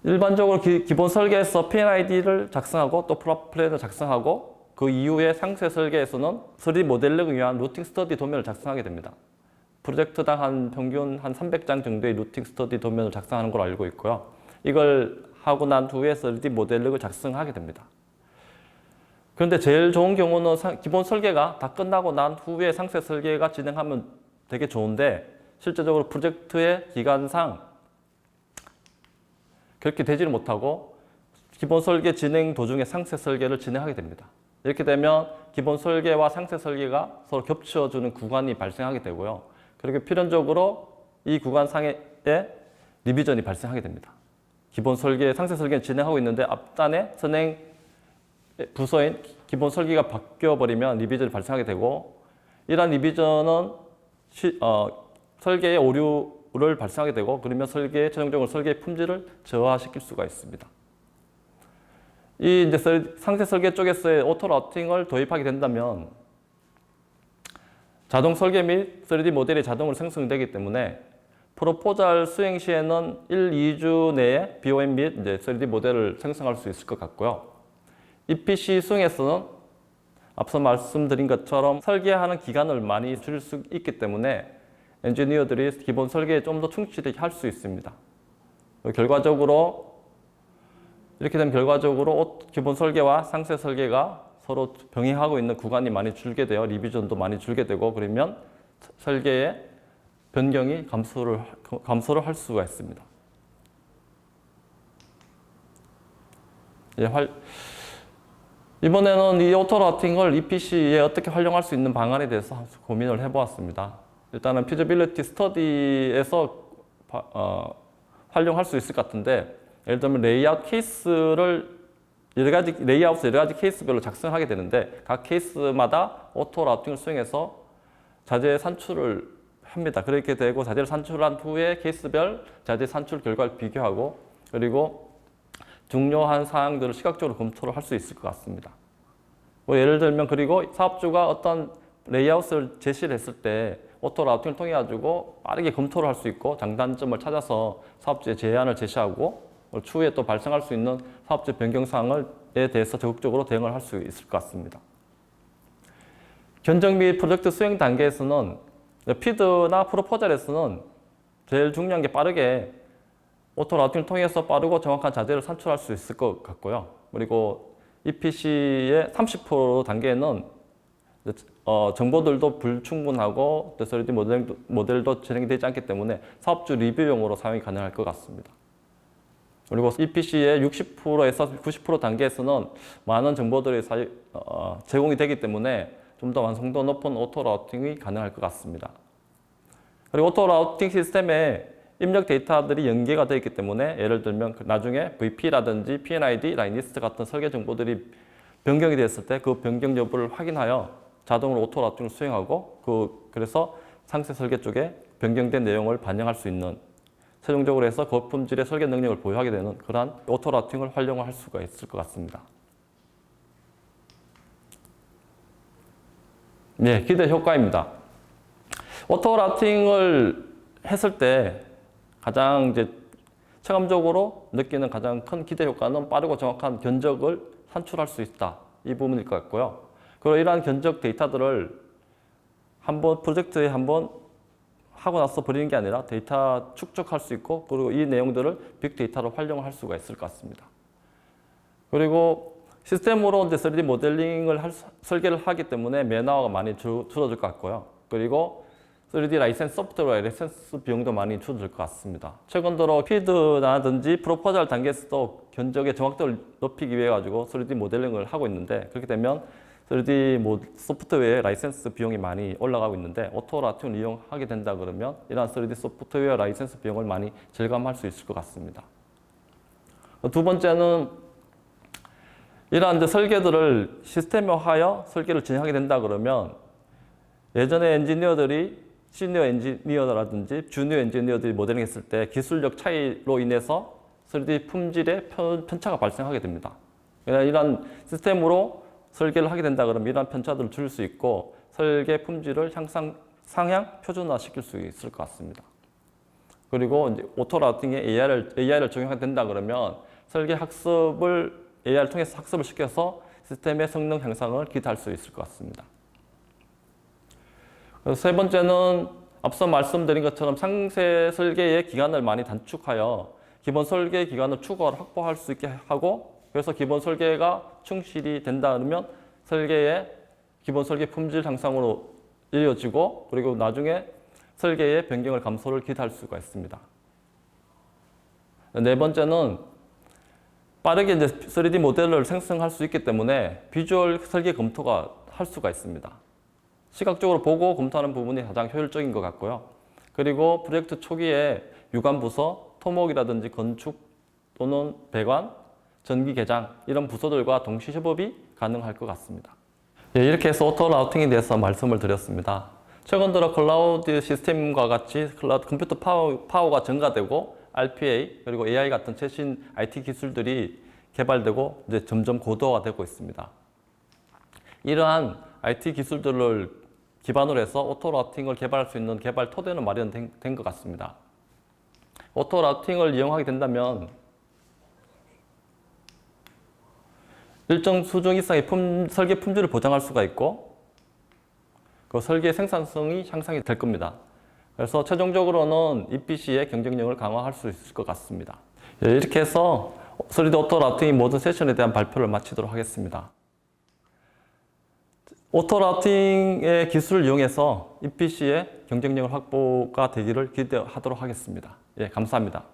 일반적으로 기본 설계에서 PNID를 작성하고 또 플랜을 작성하고 그 이후에 상세 설계에서는 3D 모델링을 위한 루팅 스터디 도면을 작성하게 됩니다. 프로젝트당 평균 한 300장 정도의 루팅 스터디 도면을 작성하는 걸로 알고 있고요. 이걸 하고 난 후에 3D 모델링을 작성하게 됩니다. 그런데 제일 좋은 경우는 기본 설계가 다 끝나고 난 후에 상세 설계가 진행하면 되게 좋은데 실제적으로 프로젝트의 기간상 그렇게 되지를 못하고 기본 설계 진행 도중에 상세 설계를 진행하게 됩니다. 이렇게 되면 기본 설계와 상세 설계가 서로 겹쳐주는 구간이 발생하게 되고요. 그리고 필연적으로 이 구간상에 리비전이 발생하게 됩니다. 기본 설계, 상세 설계는 진행하고 있는데 앞단에 선행 부서인 기본 설계가 바뀌어 버리면 리비전이 발생하게 되고, 이러한 리비전은 설계의 오류를 발생하게 되고, 그러면 최종적으로 설계의 품질을 저하시킬 수가 있습니다. 이 이제 상세 설계 쪽에서의 오토 라우팅을 도입하게 된다면 자동 설계 및 3D 모델이 자동으로 생성되기 때문에 프로포잘 수행 시에는 1, 2주 내에 BOM 및 이제 3D 모델을 생성할 수 있을 것 같고요. EPC 수행에서는 앞서 말씀드린 것처럼 설계하는 기간을 많이 줄일 수 있기 때문에 엔지니어들이 기본 설계에 좀 더 충실히 할 수 있습니다. 이렇게 되면 결과적으로 기본 설계와 상세 설계가 서로 병행하고 있는 구간이 많이 줄게 되어 리비전도 많이 줄게 되고, 그러면 설계의 변경이 감소를 할 수가 있습니다. 이번에는 이 오토 라우팅을 EPC에 어떻게 활용할 수 있는 방안에 대해서 고민을 해보았습니다. 일단은 피지빌리티 스터디에서 활용할 수 있을 것 같은데, 예를 들면 레이아웃 케이스를 여러 가지 케이스별로 작성하게 되는데, 각 케이스마다 오토 라우팅을 수행해서 자재 산출을 합니다. 그렇게 되고 자재를 산출한 후에 케이스별 자재 산출 결과를 비교하고, 그리고 중요한 사항들을 시각적으로 검토를 할 수 있을 것 같습니다. 예를 들면, 그리고 사업주가 어떤 레이아웃을 제시를 했을 때 오토 라우팅을 통해 가지고 빠르게 검토를 할 수 있고, 장단점을 찾아서 사업주의 제안을 제시하고, 추후에 또 발생할 수 있는 사업적 변경 사항에 대해서 적극적으로 대응을 할 수 있을 것 같습니다. 견적 및 프로젝트 수행 단계에서는 피드나 프로포절에서는 제일 중요한 게 빠르게 오토 라우팅을 통해서 빠르고 정확한 자재를 산출할 수 있을 것 같고요. 그리고 EPC의 30% 단계에는 정보들도 불충분하고 3D 모델도 진행이 되지 않기 때문에 사업주 리뷰용으로 사용이 가능할 것 같습니다. 그리고 EPC의 60%에서 90% 단계에서는 많은 정보들이 제공이 되기 때문에 좀 더 완성도 높은 오토 라우팅이 가능할 것 같습니다. 그리고 오토 라우팅 시스템에 입력 데이터들이 연계가 되어 있기 때문에, 예를 들면 나중에 VP라든지 PNID, 라인리스트 같은 설계 정보들이 변경이 되었을 때 그 변경 여부를 확인하여 자동으로 오토 라우팅을 수행하고, 그래서 상세 설계 쪽에 변경된 내용을 반영할 수 있는, 최종적으로 해서 고품질의 설계 능력을 보유하게 되는 그러한 오토 라우팅을 활용할 수가 있을 것 같습니다. 네, 기대 효과입니다. 오토 라우팅을 했을 때 가장 이제 체감적으로 느끼는 가장 큰 기대 효과는 빠르고 정확한 견적을 산출할 수 있다, 이 부분일 것 같고요. 그리고 이러한 견적 데이터들을 프로젝트에 한번 하고 나서 버리는 게 아니라 데이터 축적할 수 있고, 그리고 이 내용들을 빅데이터로 활용할 수가 있을 것 같습니다. 그리고 시스템으로 이제 3D 모델링을 설계를 하기 때문에 매너가 많이 줄어들 것 같고요. 그리고 3D 라이센스 소프트웨어 라이센스 비용도 많이 줄어들 것 같습니다. 최근 들어 피드라든지 프로포절 단계에서도 견적의 정확도를 높이기 위해 가지고 3D 모델링을 하고 있는데, 그렇게 되면 3D 소프트웨어 라이센스 비용이 많이 올라가고 있는데, 오토 라우팅을 이용하게 된다 그러면 이러한 3D 소프트웨어 라이센스 비용을 많이 절감할 수 있을 것 같습니다. 두 번째는 이러한 설계들을 시스템화하여 설계를 진행하게 된다 그러면, 예전에 엔지니어들이 시니어 엔지니어라든지 주니어 엔지니어들이 모델링 했을 때 기술력 차이로 인해서 3D 품질의 편차가 발생하게 됩니다. 이러한 시스템으로 설계를 하게 된다 그러면 이러한 편차들을 줄일 수 있고, 설계 품질을 상향 표준화 시킬 수 있을 것 같습니다. 그리고 이제 오토 라우팅에 AI를 적용하게 된다 그러면 설계 학습을 AI를 통해서 학습을 시켜서 시스템의 성능 향상을 기대할 수 있을 것 같습니다. 세 번째는 앞서 말씀드린 것처럼 상세 설계의 기간을 많이 단축하여 기본 설계 기간을 추가로 확보할 수 있게 하고, 그래서 기본 설계가 충실히 된다 그러면 기본 설계 품질 향상으로 이어지고, 그리고 나중에 설계의 변경을 감소를 기대할 수가 있습니다. 네 번째는 빠르게 이제 3D 모델을 생성할 수 있기 때문에 비주얼 설계 검토가 할 수가 있습니다. 시각적으로 보고 검토하는 부분이 가장 효율적인 것 같고요. 그리고 프로젝트 초기에 유관 부서, 토목이라든지 건축 또는 배관, 전기 개장 이런 부서들과 동시 협업이 가능할 것 같습니다. 예, 이렇게 해서 오토 라우팅에 대해서 말씀을 드렸습니다. 최근 들어 클라우드 시스템과 같이 클라우드 컴퓨터 파워가 증가되고 RPA 그리고 AI 같은 최신 IT 기술들이 개발되고 이제 점점 고도화가 되고 있습니다. 이러한 IT 기술들을 기반으로 해서 오토 라우팅을 개발할 수 있는 개발 토대는 마련된 것 같습니다. 오토 라우팅을 이용하게 된다면 일정 수준 이상의 설계 품질을 보장할 수가 있고 그 설계의 생산성이 향상이 될 겁니다. 그래서 최종적으로는 EPC의 경쟁력을 강화할 수 있을 것 같습니다. 예, 이렇게 해서 3D 오토 라우팅의 모든 세션에 대한 발표를 마치도록 하겠습니다. 오토 라우팅의 기술을 이용해서 EPC의 경쟁력을 확보가 되기를 기대하도록 하겠습니다. 예, 감사합니다.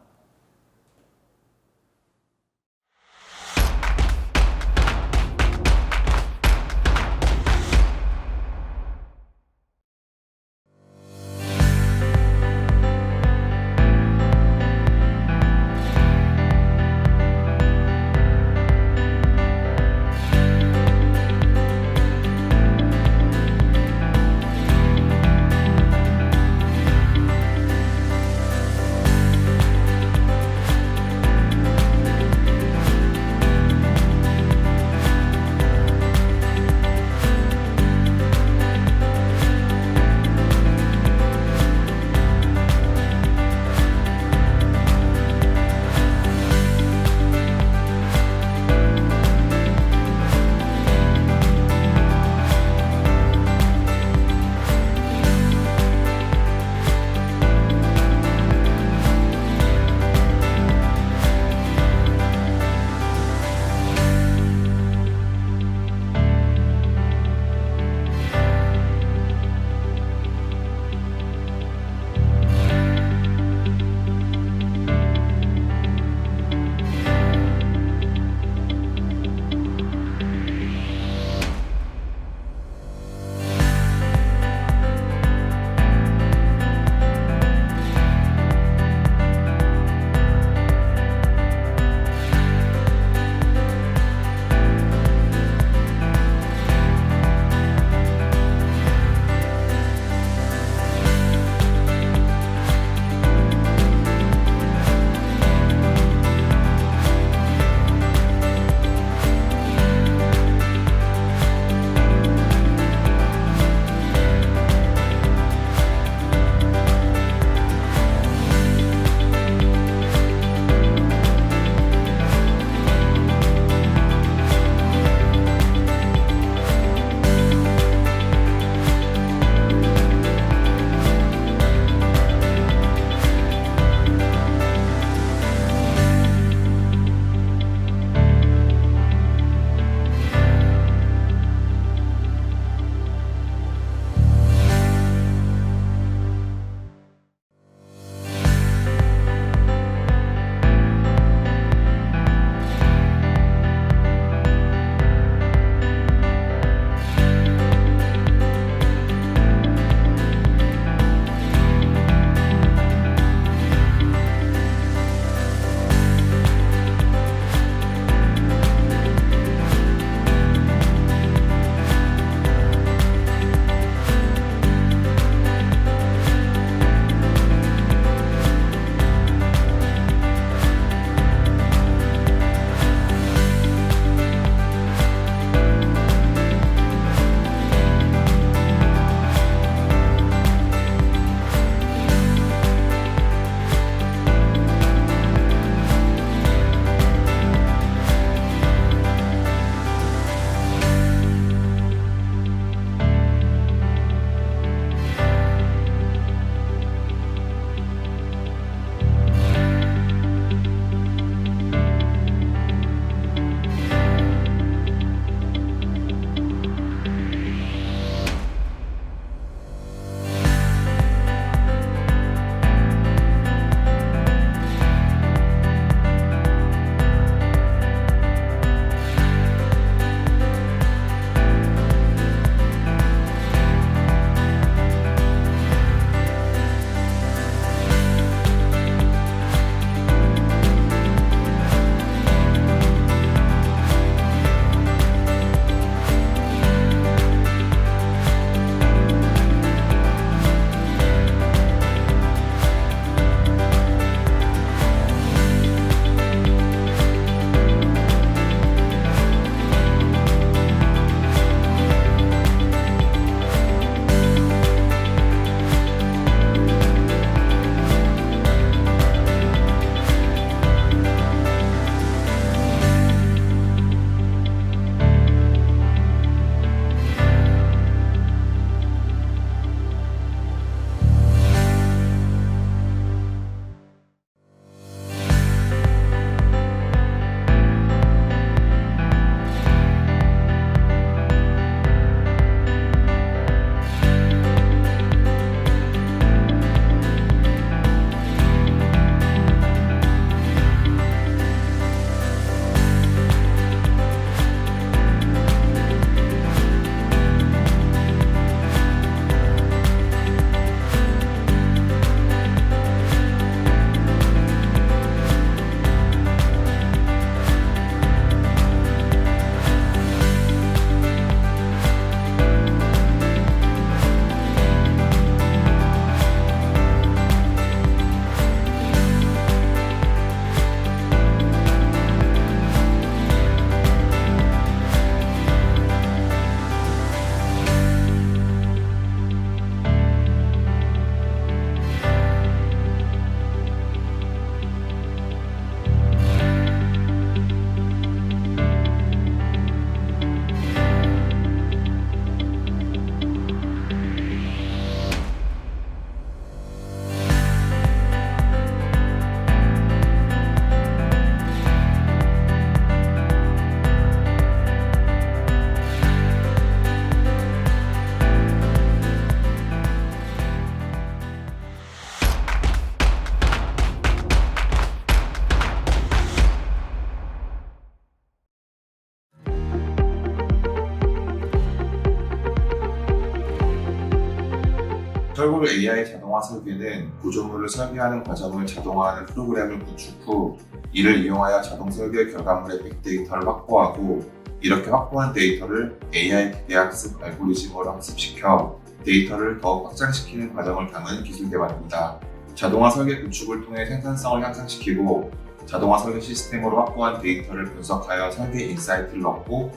철골 AI 자동화 설계는 구조물을 설계하는 과정을 자동화하는 프로그램을 구축 후 이를 이용하여 자동 설계 결과물의 빅데이터를 확보하고 이렇게 확보한 데이터를 AI 기계학습 알고리즘으로 학습시켜 데이터를 더욱 확장시키는 과정을 담은 기술 개발입니다. 자동화 설계 구축을 통해 생산성을 향상시키고 자동화 설계 시스템으로 확보한 데이터를 분석하여 설계 인사이트를 얻고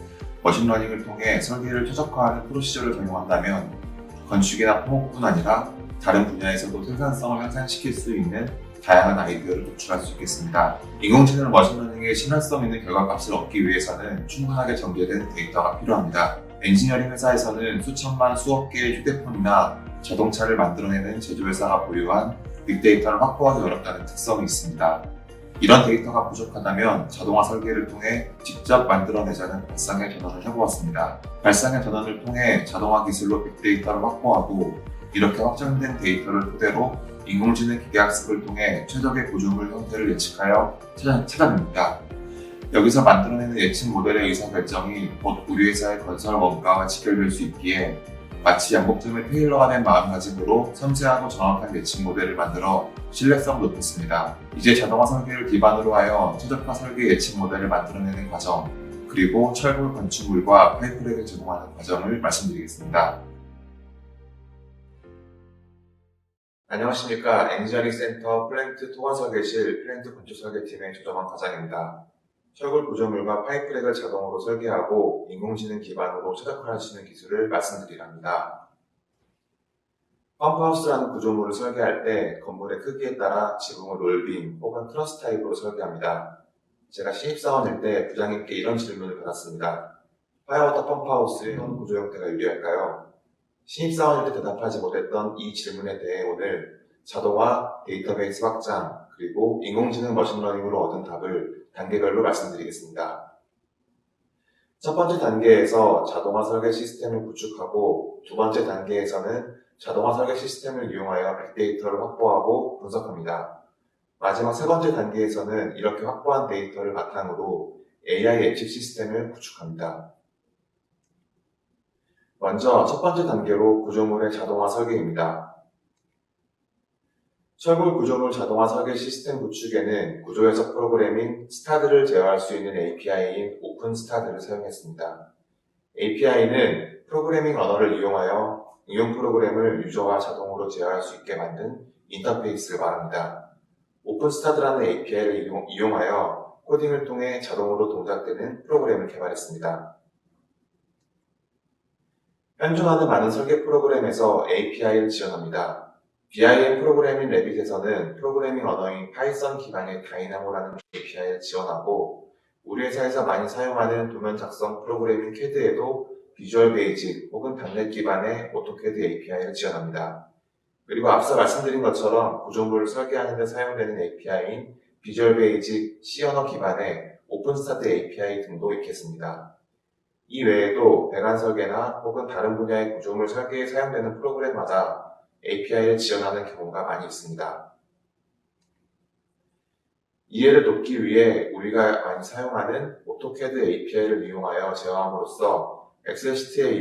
머신러닝을 통해 설계를 최적화하는 프로시저를 적용한다면 건축이나 토목뿐 아니라 다른 분야에서도 생산성을 향상시킬 수 있는 다양한 아이디어를 도출할 수 있겠습니다. 인공지능 머신러닝의 신뢰성 있는 결과값을 얻기 위해서는 충분하게 전개된 데이터가 필요합니다. 엔지니어링 회사에서는 수천만 수억 개의 휴대폰이나 자동차를 만들어내는 제조회사가 보유한 빅데이터를 확보하기 어렵다는 특성이 있습니다. 이런 데이터가 부족하다면 자동화 설계를 통해 직접 만들어내자는 발상의 전환을 해보았습니다. 발상의 전환을 통해 자동화 기술로 빅데이터를 확보하고 이렇게 확정된 데이터를 토대로 인공지능 기계학습을 통해 최적의 구조물 형태를 예측하여 찾아냅니다. 여기서 만들어내는 예측 모델의 의사결정이 곧 우리 회사의 건설 원가와 직결될 수 있기에 마치 양복점의 테일러가 된 마음가짐으로 섬세하고 정확한 예측 모델을 만들어 신뢰성을 높였습니다. 이제 자동화 설계를 기반으로 하여 최적화 설계 예측 모델을 만들어내는 과정, 그리고 철골 건축물과 파이프렉을 제공하는 과정을 말씀드리겠습니다. 안녕하십니까. 엔지니어링 센터 플랜트 토건 설계실 플랜트 건축 설계팀의 조정환 과장입니다. 철골 구조물과 파이프렉을 자동으로 설계하고 인공지능 기반으로 최적화할 수 있는 기술을 말씀드리랍니다. 펌프하우스라는 구조물을 설계할 때 건물의 크기에 따라 지붕을 롤빔 혹은 트러스 타입으로 설계합니다. 제가 신입사원일 때 부장님께 이런 질문을 받았습니다. 파이어워터 펌프하우스의 어느 구조 형태가 유리할까요? 신입사원일 때 대답하지 못했던 이 질문에 대해 오늘 자동화, 데이터베이스 확장, 그리고 인공지능 머신러닝으로 얻은 답을 단계별로 말씀드리겠습니다. 첫 번째 단계에서 자동화 설계 시스템을 구축하고 두 번째 단계에서는 자동화 설계 시스템을 이용하여 빅데이터를 확보하고 분석합니다. 마지막 세 번째 단계에서는 이렇게 확보한 데이터를 바탕으로 AI 예측 시스템을 구축합니다. 먼저 첫 번째 단계로 구조물의 자동화 설계입니다. 철골 구조물 자동화 설계 시스템 구축에는 구조 해석 프로그래밍 스타드를 제어할 수 있는 API인 오픈 스타드를 사용했습니다. API는 프로그래밍 언어를 이용하여 응용 프로그램을 유저가 자동으로 제어할 수 있게 만든 인터페이스를 말합니다. 오픈 스타드라는 API를 이용하여 코딩을 통해 자동으로 동작되는 프로그램을 개발했습니다. 현존하는 많은 설계 프로그램에서 API를 지원합니다. BIM 프로그래밍 레빗에서는 프로그래밍 언어인 파이썬 기반의 다이나모라는 API를 지원하고 우리 회사에서 많이 사용하는 도면 작성 프로그래밍 CAD에도 비주얼 베이직 혹은 단넷 기반의 오토캐드 API를 지원합니다. 그리고 앞서 말씀드린 것처럼 구조물을 설계하는 데 사용되는 API인 비주얼 베이직 C 언어 기반의 오픈스타드 API 등도 있겠습니다. 이 외에도 배관 설계나 혹은 다른 분야의 구조물 설계에 사용되는 프로그램마다 API를 지원하는 경우가 많이 있습니다. 이해를 돕기 위해 우리가 많이 사용하는 오토캐드 API를 이용하여 제어함으로써 엑셀 시트에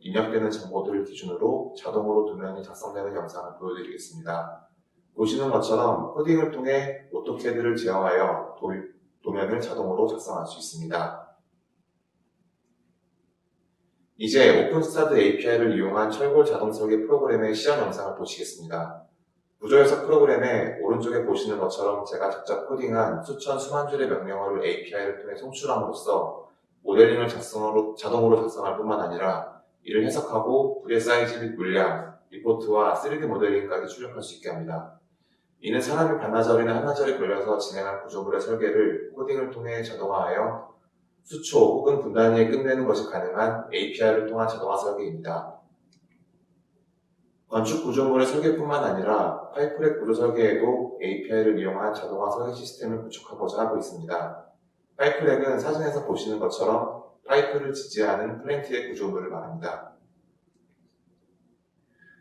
입력되는 정보들을 기준으로 자동으로 도면이 작성되는 영상을 보여드리겠습니다. 보시는 것처럼 코딩을 통해 오토캐드를 제어하여 도면을 자동으로 작성할 수 있습니다. 이제 오픈스타드 API를 이용한 철골 자동 설계 프로그램의 시연 영상을 보시겠습니다. 구조 해석 프로그램에 오른쪽에 보시는 것처럼 제가 직접 코딩한 수천 수만 줄의 명령어를 API를 통해 송출함으로써 모델링을 자동으로 작성할 뿐만 아니라 이를 해석하고 불의 사이즈 및 물량, 리포트와 3D 모델링까지 출력할 수 있게 합니다. 이는 사람이 반나절이나 한나절이 걸려서 진행한 구조물의 설계를 코딩을 통해 자동화하여 수초 혹은 분 단위에 끝내는 것이 가능한 API를 통한 자동화 설계입니다. 건축 구조물의 설계뿐만 아니라 파이프렉 구조 설계에도 API를 이용한 자동화 설계 시스템을 구축하고자 하고 있습니다. 파이프렉은 사진에서 보시는 것처럼 파이프를 지지하는 플랜트의 구조물을 말합니다.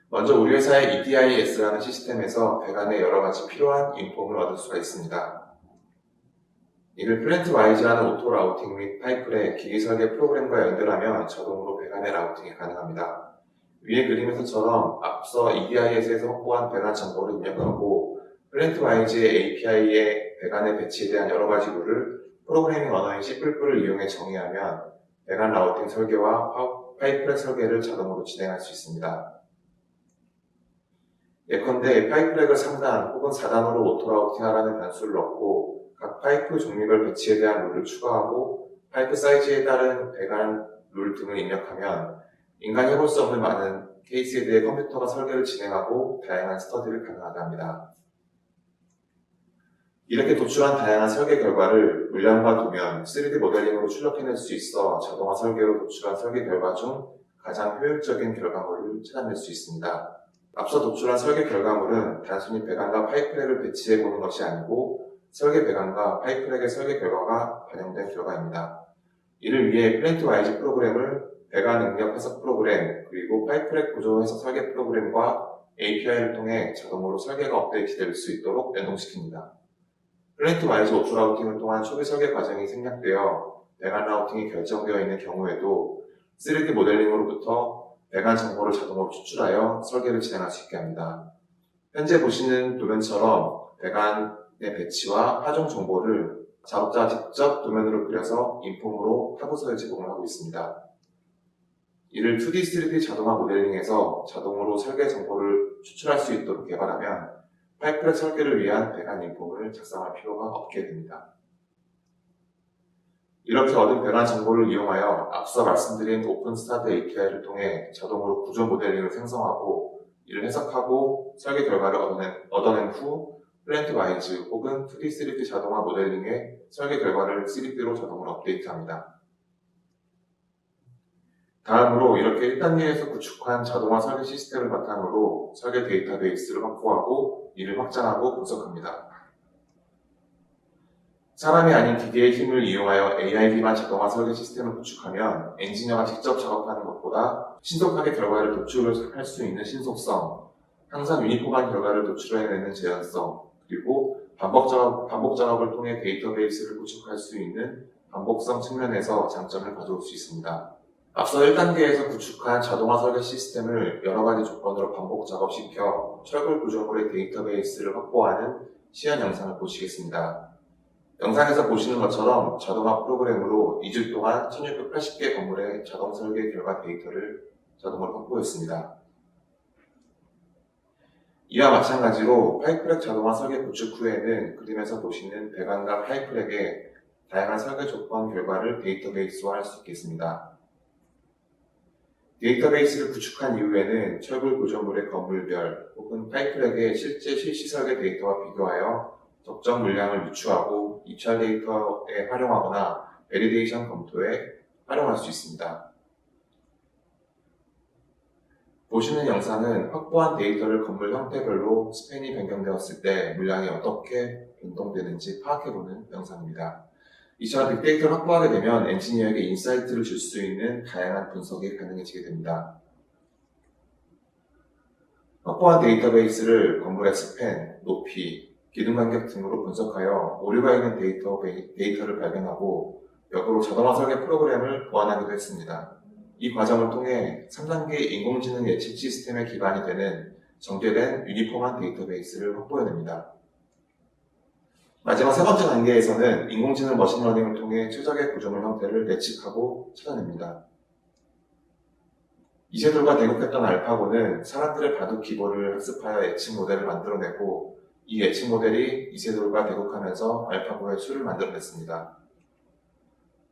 먼저 우리 회사의 EDIS라는 시스템에서 배관에 여러 가지 필요한 인폼을 얻을 수가 있습니다. 이를 플랜트와이즈라는 오토 라우팅 및 파이프렉 기기 설계 프로그램과 연결하면 자동으로 배관의 라우팅이 가능합니다. 위의 그림에서처럼 앞서 EDIS에서 확보한 배관 정보를 입력하고 플랜트와이즈의 API에 배관의 배치에 대한 여러 가지 룰을 프로그래밍 언어인 C++를 이용해 정의하면 배관 라우팅 설계와 파이프렉 설계를 자동으로 진행할 수 있습니다. 예컨대 파이프렉을 3단 혹은 4단으로 오토라우팅하라는 변수를 넣고 각 파이프 종류별 배치에 대한 룰을 추가하고 파이프 사이즈에 따른 배관 룰 등을 입력하면 인간이 해볼 수 없는 많은 케이스에 대해 컴퓨터가 설계를 진행하고 다양한 스터디를 가능하게 합니다. 이렇게 도출한 다양한 설계 결과를 물량과 도면, 3D 모델링으로 출력해낼 수 있어 자동화 설계로 도출한 설계 결과 중 가장 효율적인 결과물을 찾아낼 수 있습니다. 앞서 도출한 설계 결과물은 단순히 배관과 파이프렉을 배치해보는 것이 아니고 설계 배관과 파이프렉의 설계 결과가 반영된 결과입니다. 이를 위해 플랜트와이즈 프로그램을 배관 응력 해석 프로그램, 그리고 파이프렉 구조 해석 설계 프로그램과 API를 통해 자동으로 설계가 업데이트될 수 있도록 연동시킵니다. 플랜트와이즈 오토라우팅을 통한 초기 설계 과정이 생략되어 배관 라우팅이 결정되어 있는 경우에도 3D 모델링으로부터 배관 정보를 자동으로 추출하여 설계를 진행할 수 있게 합니다. 현재 보시는 도면처럼 배관의 배치와 파종 정보를 작업자가 직접 도면으로 그려서 인폼으로 타부서에 제공을 하고 있습니다. 이를 2D, 3D 자동화 모델링에서 자동으로 설계 정보를 추출할 수 있도록 개발하면 파이프렉 설계를 위한 배관 인폼을 작성할 필요가 없게 됩니다. 이렇게 얻은 배관 정보를 이용하여 앞서 말씀드린 오픈스타드 API를 통해 자동으로 구조 모델링을 생성하고 이를 해석하고 설계 결과를 얻어낸 후 플랜트와이즈 혹은 2D, 3D 자동화 모델링의 설계 결과를 3D로 자동으로 업데이트합니다. 다음으로 이렇게 1단계에서 구축한 자동화 설계 시스템을 바탕으로 설계 데이터베이스를 확보하고 이를 확장하고 분석합니다. 사람이 아닌 기계의 힘을 이용하여 AI 기반 자동화 설계 시스템을 구축하면 엔지니어가 직접 작업하는 것보다 신속하게 결과를 도출할 수 있는 신속성, 항상 유니폼한 결과를 도출해내는 재현성, 그리고 반복 작업을 통해 데이터베이스를 구축할 수 있는 반복성 측면에서 장점을 가져올 수 있습니다. 앞서 1단계에서 구축한 자동화 설계 시스템을 여러 가지 조건으로 반복 작업시켜 철골 구조물의 데이터베이스를 확보하는 시연 영상을 보시겠습니다. 영상에서 보시는 것처럼 자동화 프로그램으로 2주 동안 1680개 건물의 자동 설계 결과 데이터를 자동으로 확보했습니다. 이와 마찬가지로 파이프렉 자동화 설계 구축 후에는 그림에서 보시는 배관과 파이프렉의 다양한 설계 조건 결과를 데이터베이스화할 수 있겠습니다. 데이터베이스를 구축한 이후에는 철골 구조물의 건물별 혹은 파이프렉의 실제 실시 설계 데이터와 비교하여 적정 물량을 유추하고 입찰 데이터에 활용하거나 베리데이션 검토에 활용할 수 있습니다. 보시는 영상은 확보한 데이터를 건물 형태별로 스팬이 변경되었을 때 물량이 어떻게 변동되는지 파악해보는 영상입니다. 이처럼 빅데이터를 확보하게 되면 엔지니어에게 인사이트를 줄 수 있는 다양한 분석이 가능해지게 됩니다. 확보한 데이터베이스를 건물의 스팬, 높이, 기둥 간격 등으로 분석하여 오류가 있는 데이터를 발견하고 역으로 자동화 설계 프로그램을 보완하기도 했습니다. 이 과정을 통해 3단계 인공지능 예측 시스템의 기반이 되는 정제된 유니폼한 데이터베이스를 확보해냅니다. 마지막 세 번째 단계에서는 인공지능 머신러닝을 통해 최적의 구조물 형태를 예측하고 찾아냅니다. 이세돌과 대국했던 알파고는 사람들의 바둑 기본을 학습하여 예측 모델을 만들어내고 이 예측 모델이 이세돌과 대국하면서 알파고의 수를 만들어냈습니다.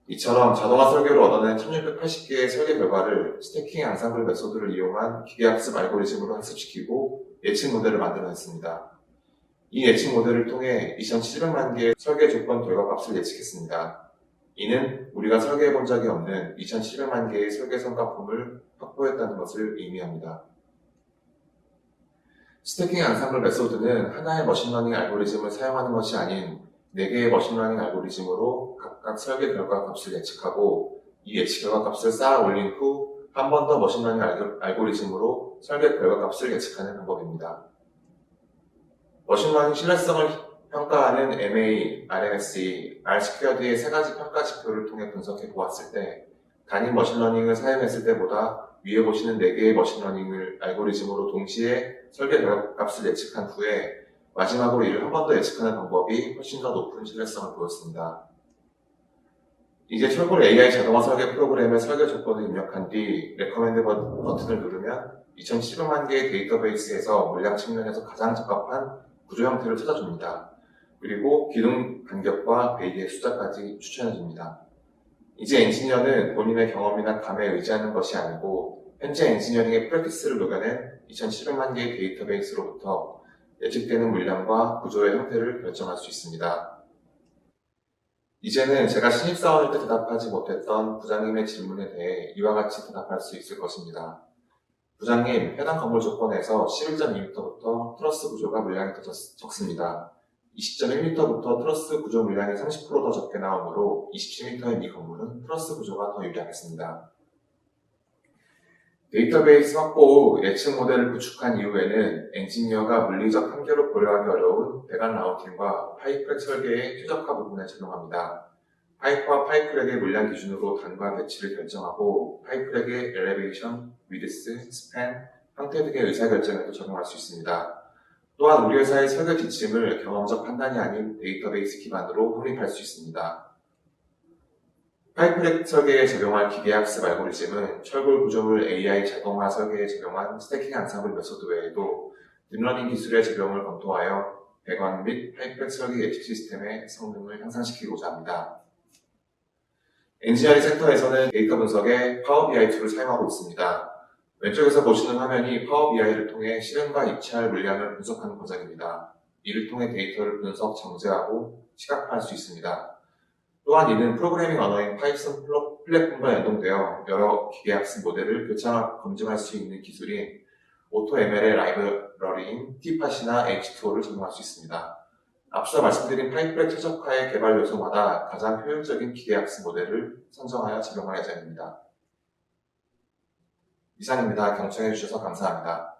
이처럼 자동화 설계로 얻어낸 1680개의 설계 결과를 스태킹 앙상블 메소드를 이용한 기계학습 알고리즘으로 학습시키고 예측 모델을 만들어냈습니다. 이 예측 모델을 통해 2700만 개의 설계 조건 결과값을 예측했습니다. 이는 우리가 설계해본 적이 없는 2700만 개의 설계 성과품을 확보했다는 것을 의미합니다. 스태킹 앙상블 메소드는 하나의 머신러닝 알고리즘을 사용하는 것이 아닌 4개의 머신러닝 알고리즘으로 각각 설계 결과 값을 예측하고 이 예측 결과 값을 쌓아 올린 후 한 번 더 머신러닝 알고리즘으로 설계 결과 값을 예측하는 방법입니다. 머신러닝 신뢰성을 평가하는 MA, RMSE, R-스퀘어드의 세 가지 평가 지표를 통해 분석해 보았을 때 단위 머신러닝을 사용했을 때보다 위에 보시는 4개의 머신러닝 알고리즘으로 동시에 설계 결과값을 예측한 후에 마지막으로 이를 한 번 더 예측하는 방법이 훨씬 더 높은 신뢰성을 보였습니다. 이제 철골 AI 자동화 설계 프로그램의 설계 조건을 입력한 뒤 레커멘드 버튼을 누르면 2,700만 개의 데이터베이스에서 물량 측면에서 가장 적합한 구조 형태를 찾아줍니다. 그리고 기둥 간격과 베이의 숫자까지 추천해줍니다. 이제 엔지니어는 본인의 경험이나 감에 의지하는 것이 아니고 현재 엔지니어링의 프랙티스를 녹여낸 2,700만 개의 데이터베이스로부터 예측되는 물량과 구조의 형태를 결정할 수 있습니다. 이제는 제가 신입사원일 때 대답하지 못했던 부장님의 질문에 대해 이와 같이 대답할 수 있을 것입니다. 부장님, 해당 건물 조건에서 11.2m부터 트러스 구조가 물량이 더 적습니다. 20.1m부터 트러스 구조 물량이 30% 더 적게 나오므로 27m인 이 건물은 트러스 구조가 더 유리하겠습니다. 데이터베이스 확보 후 예측 모델을 구축한 이후에는 엔지니어가 물리적 한계로 고려하기 어려운 배관 라우팅과 파이프렉 설계의 최적화 부분에 적용합니다. 파이프와 파이프렉의 물량 기준으로 단과 배치를 결정하고 파이프렉의 엘리베이션, 위드스, 스팬, 형태 등의 의사결정에도 적용할 수 있습니다. 또한 우리 회사의 설계 지침을 경험적 판단이 아닌 데이터베이스 기반으로 확립할 수 있습니다. 파이프렉 설계에 적용할 기계학습 알고리즘은 철골 구조물 AI 자동화 설계에 적용한 스태킹 안상블 메소드 외에도 딥러닝 기술의 적용을 검토하여 배관 및 파이프렉 설계 예측 시스템의 성능을 향상시키고자 합니다. 엔지니어링 섹터에서는 데이터 분석에 파워 BI 툴을 사용하고 있습니다. 왼쪽에서 보시는 화면이 파워 BI를 통해 실행과 입찰 물량을 분석하는 과정입니다. 이를 통해 데이터를 분석, 정제하고 시각화할 수 있습니다. 또한 이는 프로그래밍 언어인 파이썬 플랫폼과 연동되어 여러 기계학습 모델을 교차 검증할 수 있는 기술인 AutoML의 라이브러리인 T팟이나 H2O를 적용할 수 있습니다. 앞서 말씀드린 파이프렉 최적화의 개발 요소마다 가장 효율적인 기계학습 모델을 선정하여 적용할 예정입니다. 이상입니다. 경청해 주셔서 감사합니다.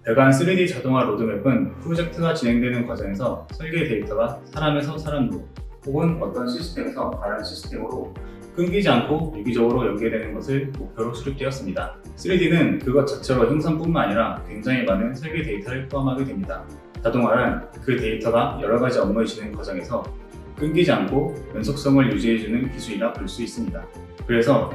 배관 3D 자동화 로드맵은 프로젝트가 진행되는 과정에서 설계 데이터가 사람에서 사람으로 혹은 어떤 시스템에서 다른 시스템으로 끊기지 않고 유기적으로 연계되는 것을 목표로 수립되었습니다. 3D는 그것 자체로 형상뿐만 아니라 굉장히 많은 설계 데이터를 포함하게 됩니다. 자동화란 그 데이터가 여러 가지 업무의 진행 과정에서 끊기지 않고 연속성을 유지해주는 기술이라 볼 수 있습니다. 그래서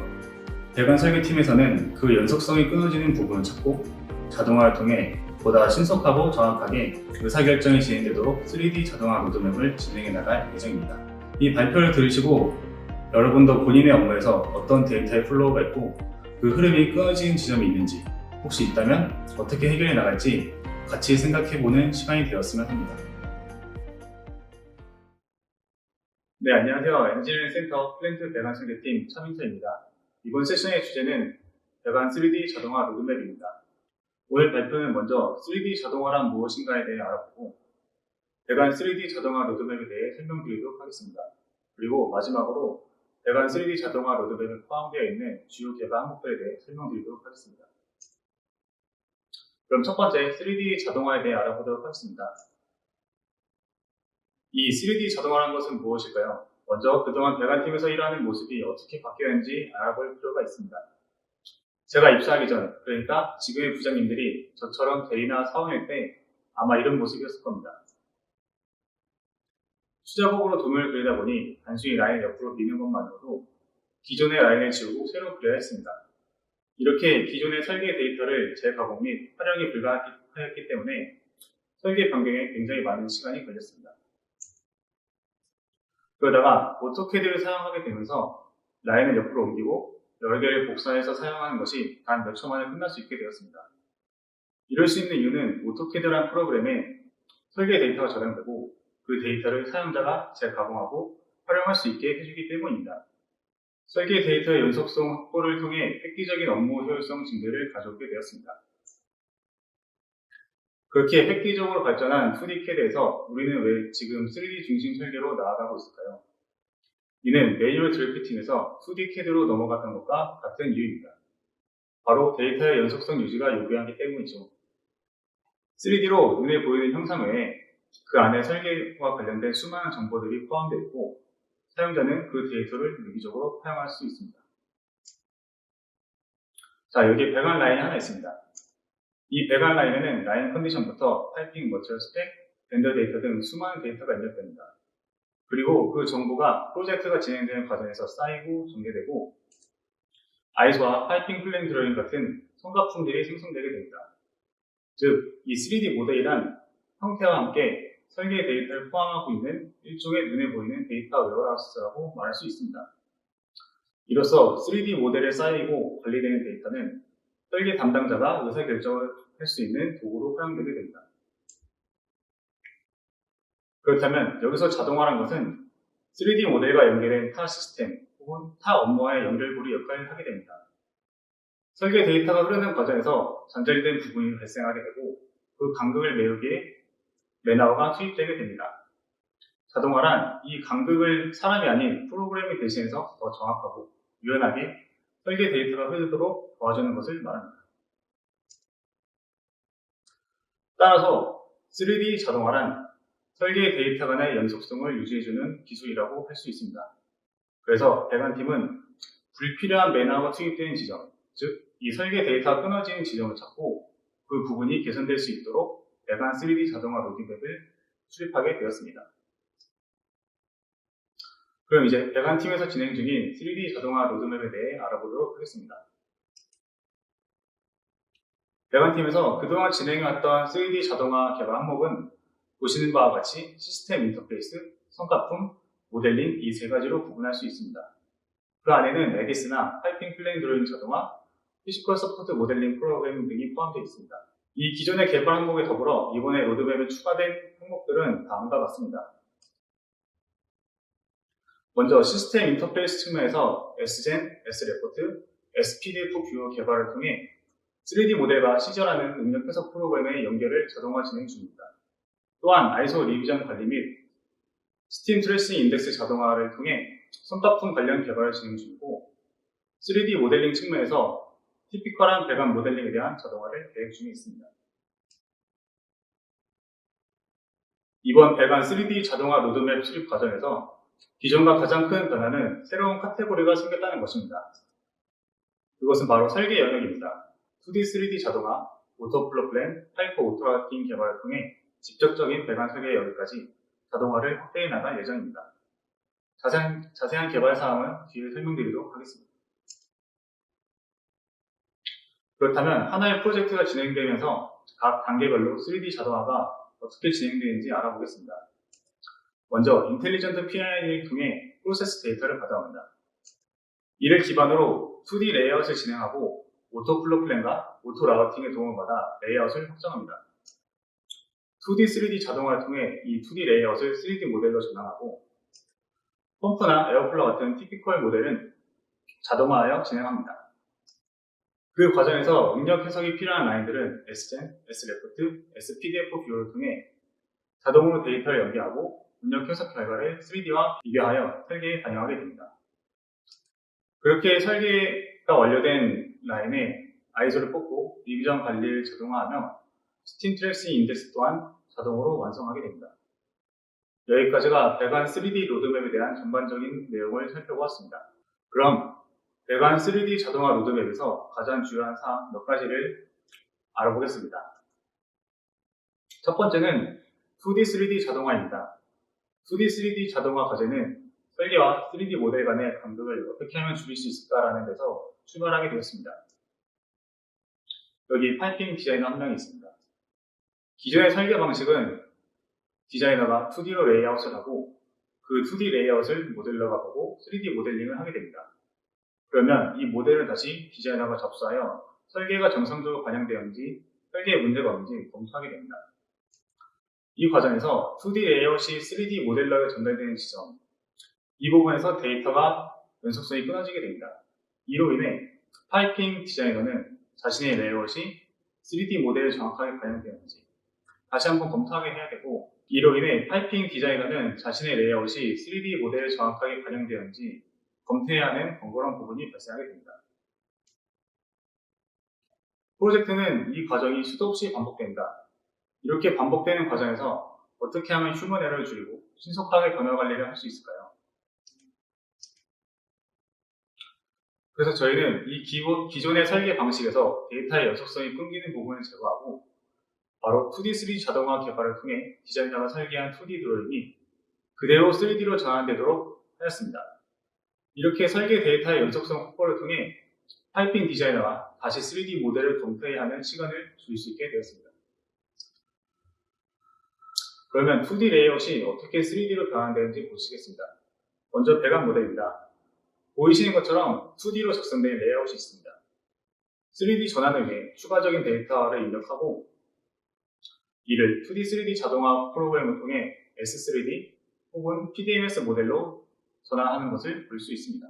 배관 설계팀에서는 그 연속성이 끊어지는 부분을 찾고 자동화를 통해 보다 신속하고 정확하게 의사결정이 진행되도록 3D 자동화 로드맵을 진행해 나갈 예정입니다. 이 발표를 들으시고 여러분도 본인의 업무에서 어떤 데이터의 플로우가 있고 그 흐름이 끊어지는 지점이 있는지 혹시 있다면 어떻게 해결해 나갈지 같이 생각해보는 시간이 되었으면 합니다. 네, 안녕하세요. 엔지니어링 센터 플랜트 배관 설계팀 차민서입니다. 이번 세션의 주제는 배관 3D 자동화 로드맵입니다. 오늘 발표는 먼저 3D 자동화란 무엇인가에 대해 알아보고 배관 3D 자동화 로드맵에 대해 설명드리도록 하겠습니다. 그리고 마지막으로 배관 3D 자동화 로드맵에 포함되어 있는 주요 개발 항목들에 대해 설명드리도록 하겠습니다. 그럼 첫 번째 3D 자동화에 대해 알아보도록 하겠습니다. 이 3D 자동화라는 것은 무엇일까요? 먼저 그동안 배관팀에서 일하는 모습이 어떻게 바뀌었는지 알아볼 필요가 있습니다. 제가 입사하기 전, 그러니까 지금의 부장님들이 저처럼 대리나 사원일 때 아마 이런 모습이었을 겁니다. 수작업으로 도면을 그리다 보니 단순히 라인을 옆으로 미는 것만으로도 기존의 라인을 지우고 새로 그려야 했습니다. 이렇게 기존의 설계 데이터를 재가공 및 활용이 불가하였기 때문에 설계 변경에 굉장히 많은 시간이 걸렸습니다. 그러다가 오토캐드를 사용하게 되면서 라인을 옆으로 옮기고 여러 개를 복사해서 사용하는 것이 단 몇 초 만에 끝날 수 있게 되었습니다. 이럴 수 있는 이유는 오토캐드라는 프로그램에 설계 데이터가 저장되고 그 데이터를 사용자가 재가공하고 활용할 수 있게 해주기 때문입니다. 설계 데이터의 연속성 확보를 통해 획기적인 업무 효율성 증대를 가져오게 되었습니다. 그렇게 획기적으로 발전한 2D CAD에서 우리는 왜 지금 3D 중심 설계로 나아가고 있을까요? 이는 매뉴얼 드래프팅에서 2D CAD로 넘어갔던 것과 같은 이유입니다. 바로 데이터의 연속성 유지가 요구하기 때문이죠. 3D로 눈에 보이는 형상 외에 그 안에 설계와 관련된 수많은 정보들이 포함되어 있고 사용자는 그 데이터를 유기적으로 사용할 수 있습니다. 자, 여기 배관 라인이 하나 있습니다. 이 배관 라인에는 라인 컨디션부터 파이핑, 머티리얼 스펙, 벤더 데이터 등 수많은 데이터가 입력됩니다. 그리고 그 정보가 프로젝트가 진행되는 과정에서 쌓이고 전개되고 아이소와 파이핑 플랜 드로잉 같은 성가품들이 생성되게 됩니다. 즉, 이 3D 모델이란 형태와 함께 설계 데이터를 포함하고 있는 일종의 눈에 보이는 데이터 웨어하우스라고 말할 수 있습니다. 이로써 3D 모델에 쌓이고 관리되는 데이터는 설계 담당자가 의사결정을 할 수 있는 도구로 활용되게 됩니다. 그렇다면 여기서 자동화란 것은 3D 모델과 연결된 타 시스템 혹은 타 업무와의 연결고리 역할을 하게 됩니다. 설계 데이터가 흐르는 과정에서 단절된 부분이 발생하게 되고 그 간극을 메우기에 매너가 투입되게 됩니다. 자동화란 이 간극을 사람이 아닌 프로그램이 대신해서 더 정확하고 유연하게 설계 데이터가 흐르도록 도와주는 것을 말합니다. 따라서 3D 자동화란 설계 데이터 간의 연속성을 유지해주는 기술이라고 할 수 있습니다. 그래서 배관팀은 불필요한 매너가 투입되는 지점, 즉 이 설계 데이터가 끊어지는 지점을 찾고 그 부분이 개선될 수 있도록 배관 3D 자동화 로드맵을 수립하게 되었습니다. 그럼 이제 배관팀에서 진행 중인 3D 자동화 로드맵에 대해 알아보도록 하겠습니다. 배관팀에서 그동안 진행해왔던 3D 자동화 개발 항목은 보시는 바와 같이 시스템 인터페이스, 성가품, 모델링 이 세 가지로 구분할 수 있습니다. 그 안에는 레디스나 파이핑 플레인 드로잉 자동화, 피지컬 서포트 모델링 프로그래밍 등이 포함되어 있습니다. 이 기존의 개발 항목에 더불어 이번에 로드맵에 추가된 항목들은 다음과 같습니다. 먼저 시스템 인터페이스 측면에서 Sgen, S레포트, SPDF 뷰어 개발을 통해 3D 모델과 시절하는 능력 해석 프로그램의 연결을 자동화 진행 중입니다. 또한 아이소 리비전 관리 및 스팀 트레이싱 인덱스 자동화를 통해 성가품 관련 개발을 진행 중이고 3D 모델링 측면에서 티피컬한 배관 모델링에 대한 자동화를 계획 중에 있습니다. 이번 배관 3D 자동화 로드맵 수립 과정에서 기존과 가장 큰 변화는 새로운 카테고리가 생겼다는 것입니다. 그것은 바로 설계 영역입니다. 2D, 3D 자동화, 오토플로 플랜, 파이프 오토라팅 개발을 통해 직접적인 배관 설계 여기까지 자동화를 확대해 나갈 예정입니다. 자세한 개발 사항은 뒤에 설명드리도록 하겠습니다. 그렇다면 하나의 프로젝트가 진행되면서 각 단계별로 3D 자동화가 어떻게 진행되는지 알아보겠습니다. 먼저 인텔리전트 PI를 통해 프로세스 데이터를 받아옵니다. 이를 기반으로 2D 레이아웃을 진행하고 오토플로 플랜과 오토 라우팅의 도움을 받아 레이아웃을 확정합니다. 2D, 3D 자동화를 통해 이 2D 레이아웃을 3D 모델로 전환하고 펌프나 에어플러 같은 티피컬 모델은 자동화하여 진행합니다. 그 과정에서 응력 해석이 필요한 라인들은 Sgen, S레프트, SPDF 뷰를 통해 자동으로 데이터를 연계하고 응력 해석 결과를 3D와 비교하여 설계에 반영하게 됩니다. 그렇게 설계가 완료된 라인에 ISO를 뽑고 리비전 관리를 자동화하며 스팀 트레이싱 인덱스 또한 자동으로 완성하게 됩니다. 여기까지가 배관 3D 로드맵에 대한 전반적인 내용을 살펴보았습니다. 그럼 배관 3D 자동화 로드맵에서 가장 중요한 사항 몇 가지를 알아보겠습니다. 첫 번째는 2D, 3D 자동화입니다. 2D, 3D 자동화 과제는 설계와 3D 모델 간의 간극을 어떻게 하면 줄일 수 있을까라는 데서 출발하게 되었습니다. 여기 파이핑 디자이너 한 명이 있습니다. 기존의 설계 방식은 디자이너가 2D로 레이아웃을 하고 그 2D 레이아웃을 모델러가 보고 3D 모델링을 하게 됩니다. 그러면 이 모델을 다시 디자이너가 접수하여 설계가 정상적으로 반영되었는지 설계에 문제가 없는지 검토하게 됩니다. 이 과정에서 2D 레이아웃이 3D 모델러에 전달되는 지점, 이 부분에서 데이터가 연속성이 끊어지게 됩니다. 이로 인해 파이핑 디자이너는 자신의 레이아웃이 3D 모델에 정확하게 반영되었는지 다시 한번 검토하게 해야 되고, 이로 인해 파이핑 디자이너는 자신의 레이아웃이 3D 모델에 정확하게 반영되었는지 검토해야 하는 번거로운 부분이 발생하게 됩니다. 프로젝트는 이 과정이 수도 없이 반복됩니다. 이렇게 반복되는 과정에서 어떻게 하면 휴먼 에러를 줄이고 신속하게 변화 관리를 할 수 있을까요? 그래서 저희는 이 기존의 설계 방식에서 데이터의 연속성이 끊기는 부분을 제거하고 바로 2D, 3D 자동화 개발을 통해 디자이너가 설계한 2D 드로잉이 그대로 3D로 전환되도록 하였습니다. 이렇게 설계 데이터의 연속성 확보를 통해 파이핑 디자이너가 다시 3D 모델을 검토해야 하는 시간을 줄일 수 있게 되었습니다. 그러면 2D 레이아웃이 어떻게 3D로 변환되는지 보시겠습니다. 먼저 배관 모델입니다. 보이시는 것처럼 2D로 작성된 레이아웃이 있습니다. 3D 전환을 위해 추가적인 데이터를 입력하고 이를 2D, 3D 자동화 프로그램을 통해 S3D 혹은 PDMS 모델로 전환하는 것을 볼 수 있습니다.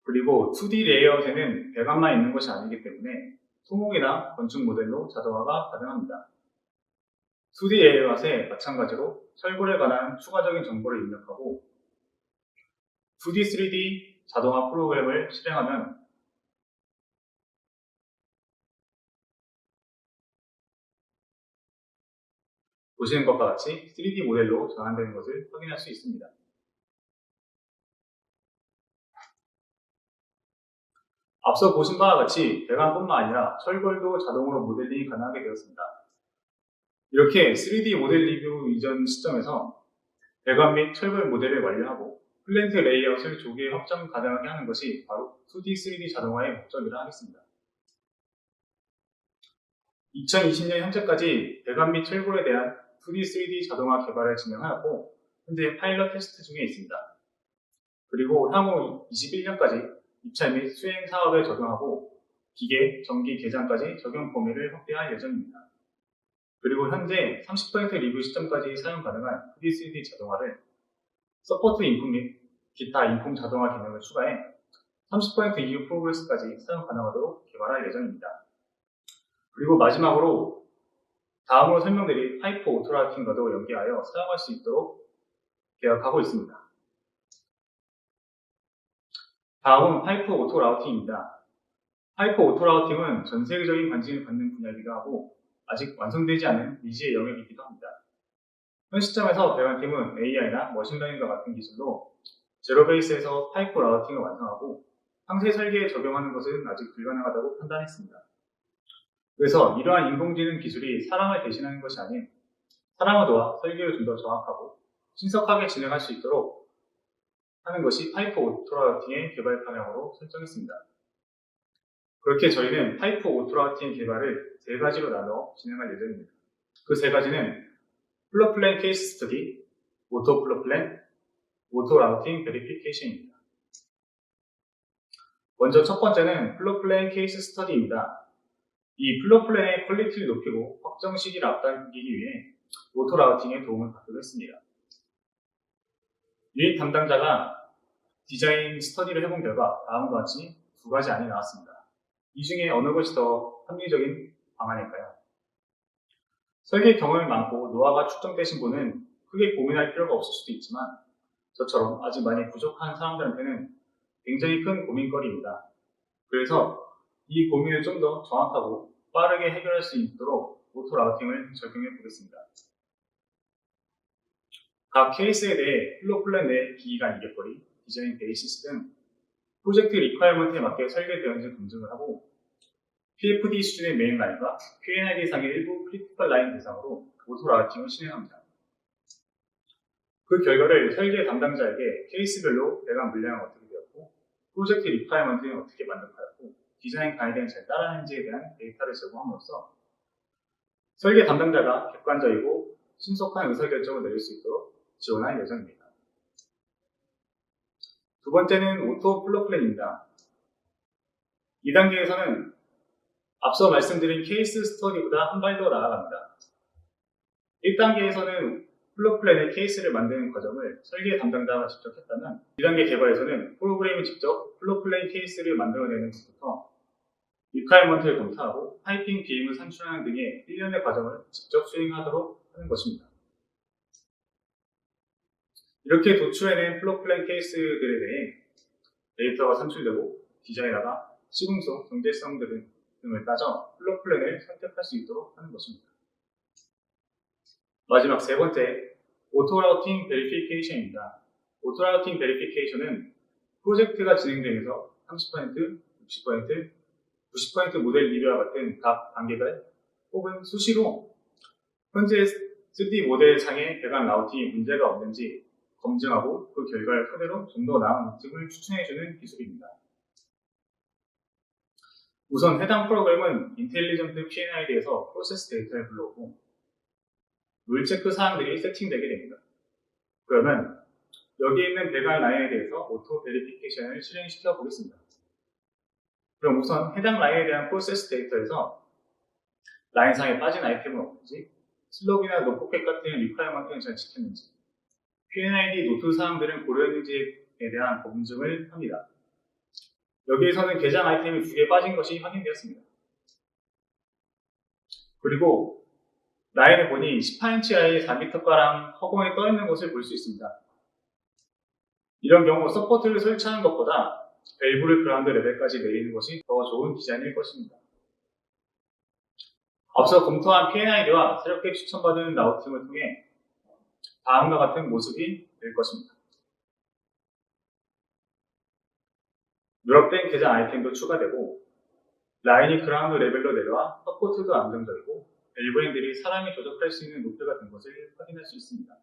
그리고 2D 레이아웃에는 배관만 있는 것이 아니기 때문에 토목이나 건축 모델로 자동화가 가능합니다. 2D 레이아웃에 마찬가지로 철골에 관한 추가적인 정보를 입력하고 2D, 3D 자동화 프로그램을 실행하면 보시는 것과 같이 3D 모델로 전환되는 것을 확인할 수 있습니다. 앞서 보신 바와 같이 배관뿐만 아니라 철골도 자동으로 모델링이 가능하게 되었습니다. 이렇게 3D 모델 리뷰 이전 시점에서 배관 및 철골 모델을 완료하고 플랜트 레이아웃을 조기에 확정 가능하게 하는 것이 바로 2D, 3D 자동화의 목적이라 하겠습니다. 2020년 현재까지 배관 및 철골에 대한 2D, 3D 자동화 개발을 진행하였고 현재 파일럿 테스트 중에 있습니다. 그리고 향후 21년까지 입찰 및 수행 사업에 적용하고 기계, 전기, 개장까지 적용 범위를 확대할 예정입니다. 그리고 현재 30% 리뷰 시점까지 사용 가능한 2D, 3D 자동화를 서포트 인품 및 기타 인품 자동화 기능을 추가해 30% 이후 프로그레스까지 사용 가능하도록 개발할 예정입니다. 그리고 마지막으로 다음으로 설명드릴 파이프 오토라팅과도 연계하여 사용할 수 있도록 계약하고 있습니다. 다음은 파이프 오토 라우팅입니다. 파이프 오토 라우팅은 전 세계적인 관심을 받는 분야이기도 하고 아직 완성되지 않은 미지의 영역이기도 합니다. 현 시점에서 배관팀은 AI나 머신러닝과 같은 기술로 제로베이스에서 파이프 라우팅을 완성하고 상세 설계에 적용하는 것은 아직 불가능하다고 판단했습니다. 그래서 이러한 인공지능 기술이 사람을 대신하는 것이 아닌 사람의 도와 설계를 좀 더 정확하고 신속하게 진행할 수 있도록 하는 것이 파이프 오토 라우팅의 개발 방향으로 설정했습니다. 그렇게 저희는 파이프 오토 라우팅 개발을 세 가지로 나눠 진행할 예정입니다. 그 세 가지는 플로 플랜 케이스 스터디, 오토 플로 플랜, 오토 라우팅 베리피케이션입니다. 먼저 첫 번째는 플로 플랜 케이스 스터디입니다. 이 플로 플랜의 퀄리티를 높이고 확정 시기를 앞당기기 위해 오토 라우팅에 도움을 받기로 했습니다. 유닛 담당자가 디자인 스터디를 해본 결과 다음과 같이 두 가지 안이 나왔습니다. 이 중에 어느 것이 더 합리적인 방안일까요? 설계 경험이 많고 노하우가 축적되신 분은 크게 고민할 필요가 없을 수도 있지만 저처럼 아직 많이 부족한 사람들한테는 굉장히 큰 고민거리입니다. 그래서 이 고민을 좀 더 정확하고 빠르게 해결할 수 있도록 오토 라우팅을 적용해 보겠습니다. 각 케이스에 대해 플로 플랜 내 기기간 이격거리, 디자인 베이시스 등 프로젝트 리퀘어먼트에 맞게 설계되었는지 검증을 하고 PFD 수준의 메인 라인과 Q&A 상의 일부 크리티컬 라인 대상으로 오토 라우팅을 진행합니다. 그 결과를 설계 담당자에게 케이스별로 배관 물량은 어떻게 되었고 프로젝트 리퀘어먼트는 어떻게 만족하였고 디자인 가이드는 잘 따라하는지에 대한 데이터를 제공함으로써 설계 담당자가 객관적이고 신속한 의사결정을 내릴 수 있도록 지원할 예정입니다. 두 번째는 오토 플로 플랜입니다. 이 단계에서는 앞서 말씀드린 케이스 스터디보다 한 발 더 나아갑니다. 1단계에서는 플로 플랜의 케이스를 만드는 과정을 설계 담당자가 직접 했다면 2단계 개발에서는 프로그램이 직접 플로 플랜 케이스를 만들어내는 것부터 리퀘어먼트를 검토하고 타이핑 BM을 산출하는 등의 일련의 과정을 직접 수행하도록 하는 것입니다. 이렇게 도출해낸 플로 플랜 케이스들에 대해 데이터가 산출되고 디자이너가 시공성, 경제성 등을 따져 플로 플랜을 선택할 수 있도록 하는 것입니다. 마지막 세 번째, 오토 라우팅 베리피케이션입니다. 오토 라우팅 베리피케이션은 프로젝트가 진행되면서 30%, 60%, 90% 모델 리뷰와 같은 각 단계별 혹은 수시로 현재 3D 모델 상의 배관 라우팅이 문제가 없는지 검증하고 그 결과를 토대로 좀 더 나은 루팅을 추천해주는 기술입니다. 우선 해당 프로그램은 인텔리전트 P&ID에서 프로세스 데이터를 불러오고 룰 체크 사항들이 세팅되게 됩니다. 그러면 여기 있는 배관 라인에 대해서 오토 베리피케이션을 실행시켜 보겠습니다. 그럼 우선 해당 라인에 대한 프로세스 데이터에서 라인상에 빠진 아이템은 없는지, 슬록이나 노포켓 같은 리퀘어먼트는 잘 지켰는지, P&ID 노트 사항들은 고려했는지에 대한 검증을 합니다. 여기에서는 개장 아이템이 2개 빠진 것이 확인되었습니다. 그리고 라인을 보니 18인치 라인이 4m가량 허공에 떠있는 것을 볼 수 있습니다. 이런 경우 서포트를 설치하는 것보다 밸브를 그라운드 레벨까지 내리는 것이 더 좋은 디자인일 것입니다. 앞서 검토한 P&ID와 새롭게 추천받은 라우팅을 통해 다음과 같은 모습이 될 것입니다. 누락된 개장 아이템도 추가되고 라인이 그라운드 레벨로 내려와 서포트도 안정적이고 밸브 핸들이 사람이 조작할 수 있는 높이가 된 것을 확인할 수 있습니다.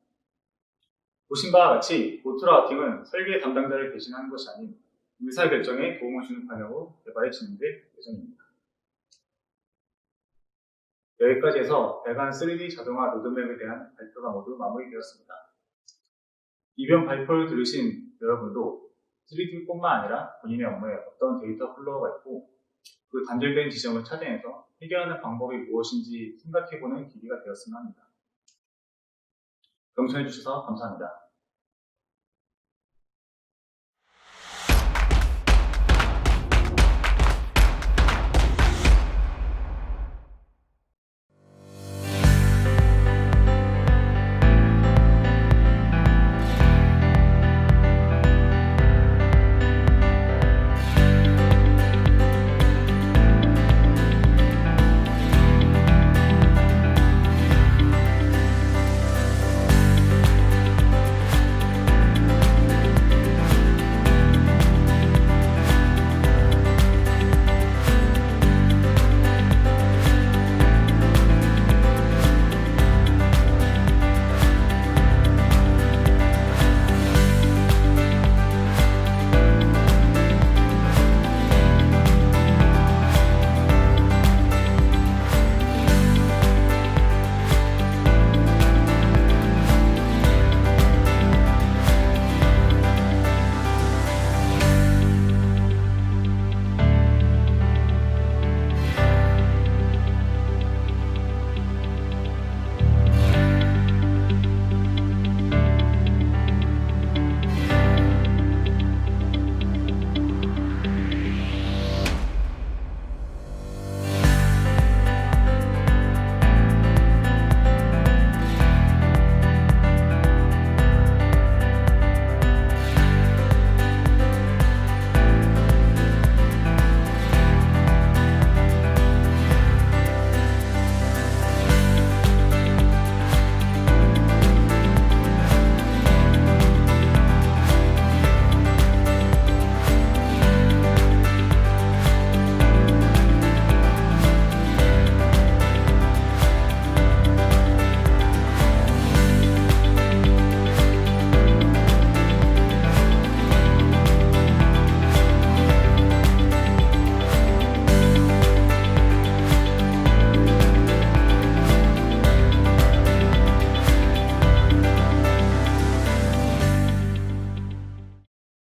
보신 바와 같이 오토 라우팅은 설계 담당자를 대신하는 것이 아닌 의사결정에 도움을 주는 방향으로 개발이 진행될 예정입니다. 여기까지 해서 배관 3D 자동화 로드맵에 대한 발표가 모두 마무리되었습니다. 이번 발표를 들으신 여러분도 3D뿐만 아니라 본인의 업무에 어떤 데이터 플로우가 있고 그 단절된 지점을 찾아내서 해결하는 방법이 무엇인지 생각해보는 기회가 되었으면 합니다. 경청해주셔서 감사합니다.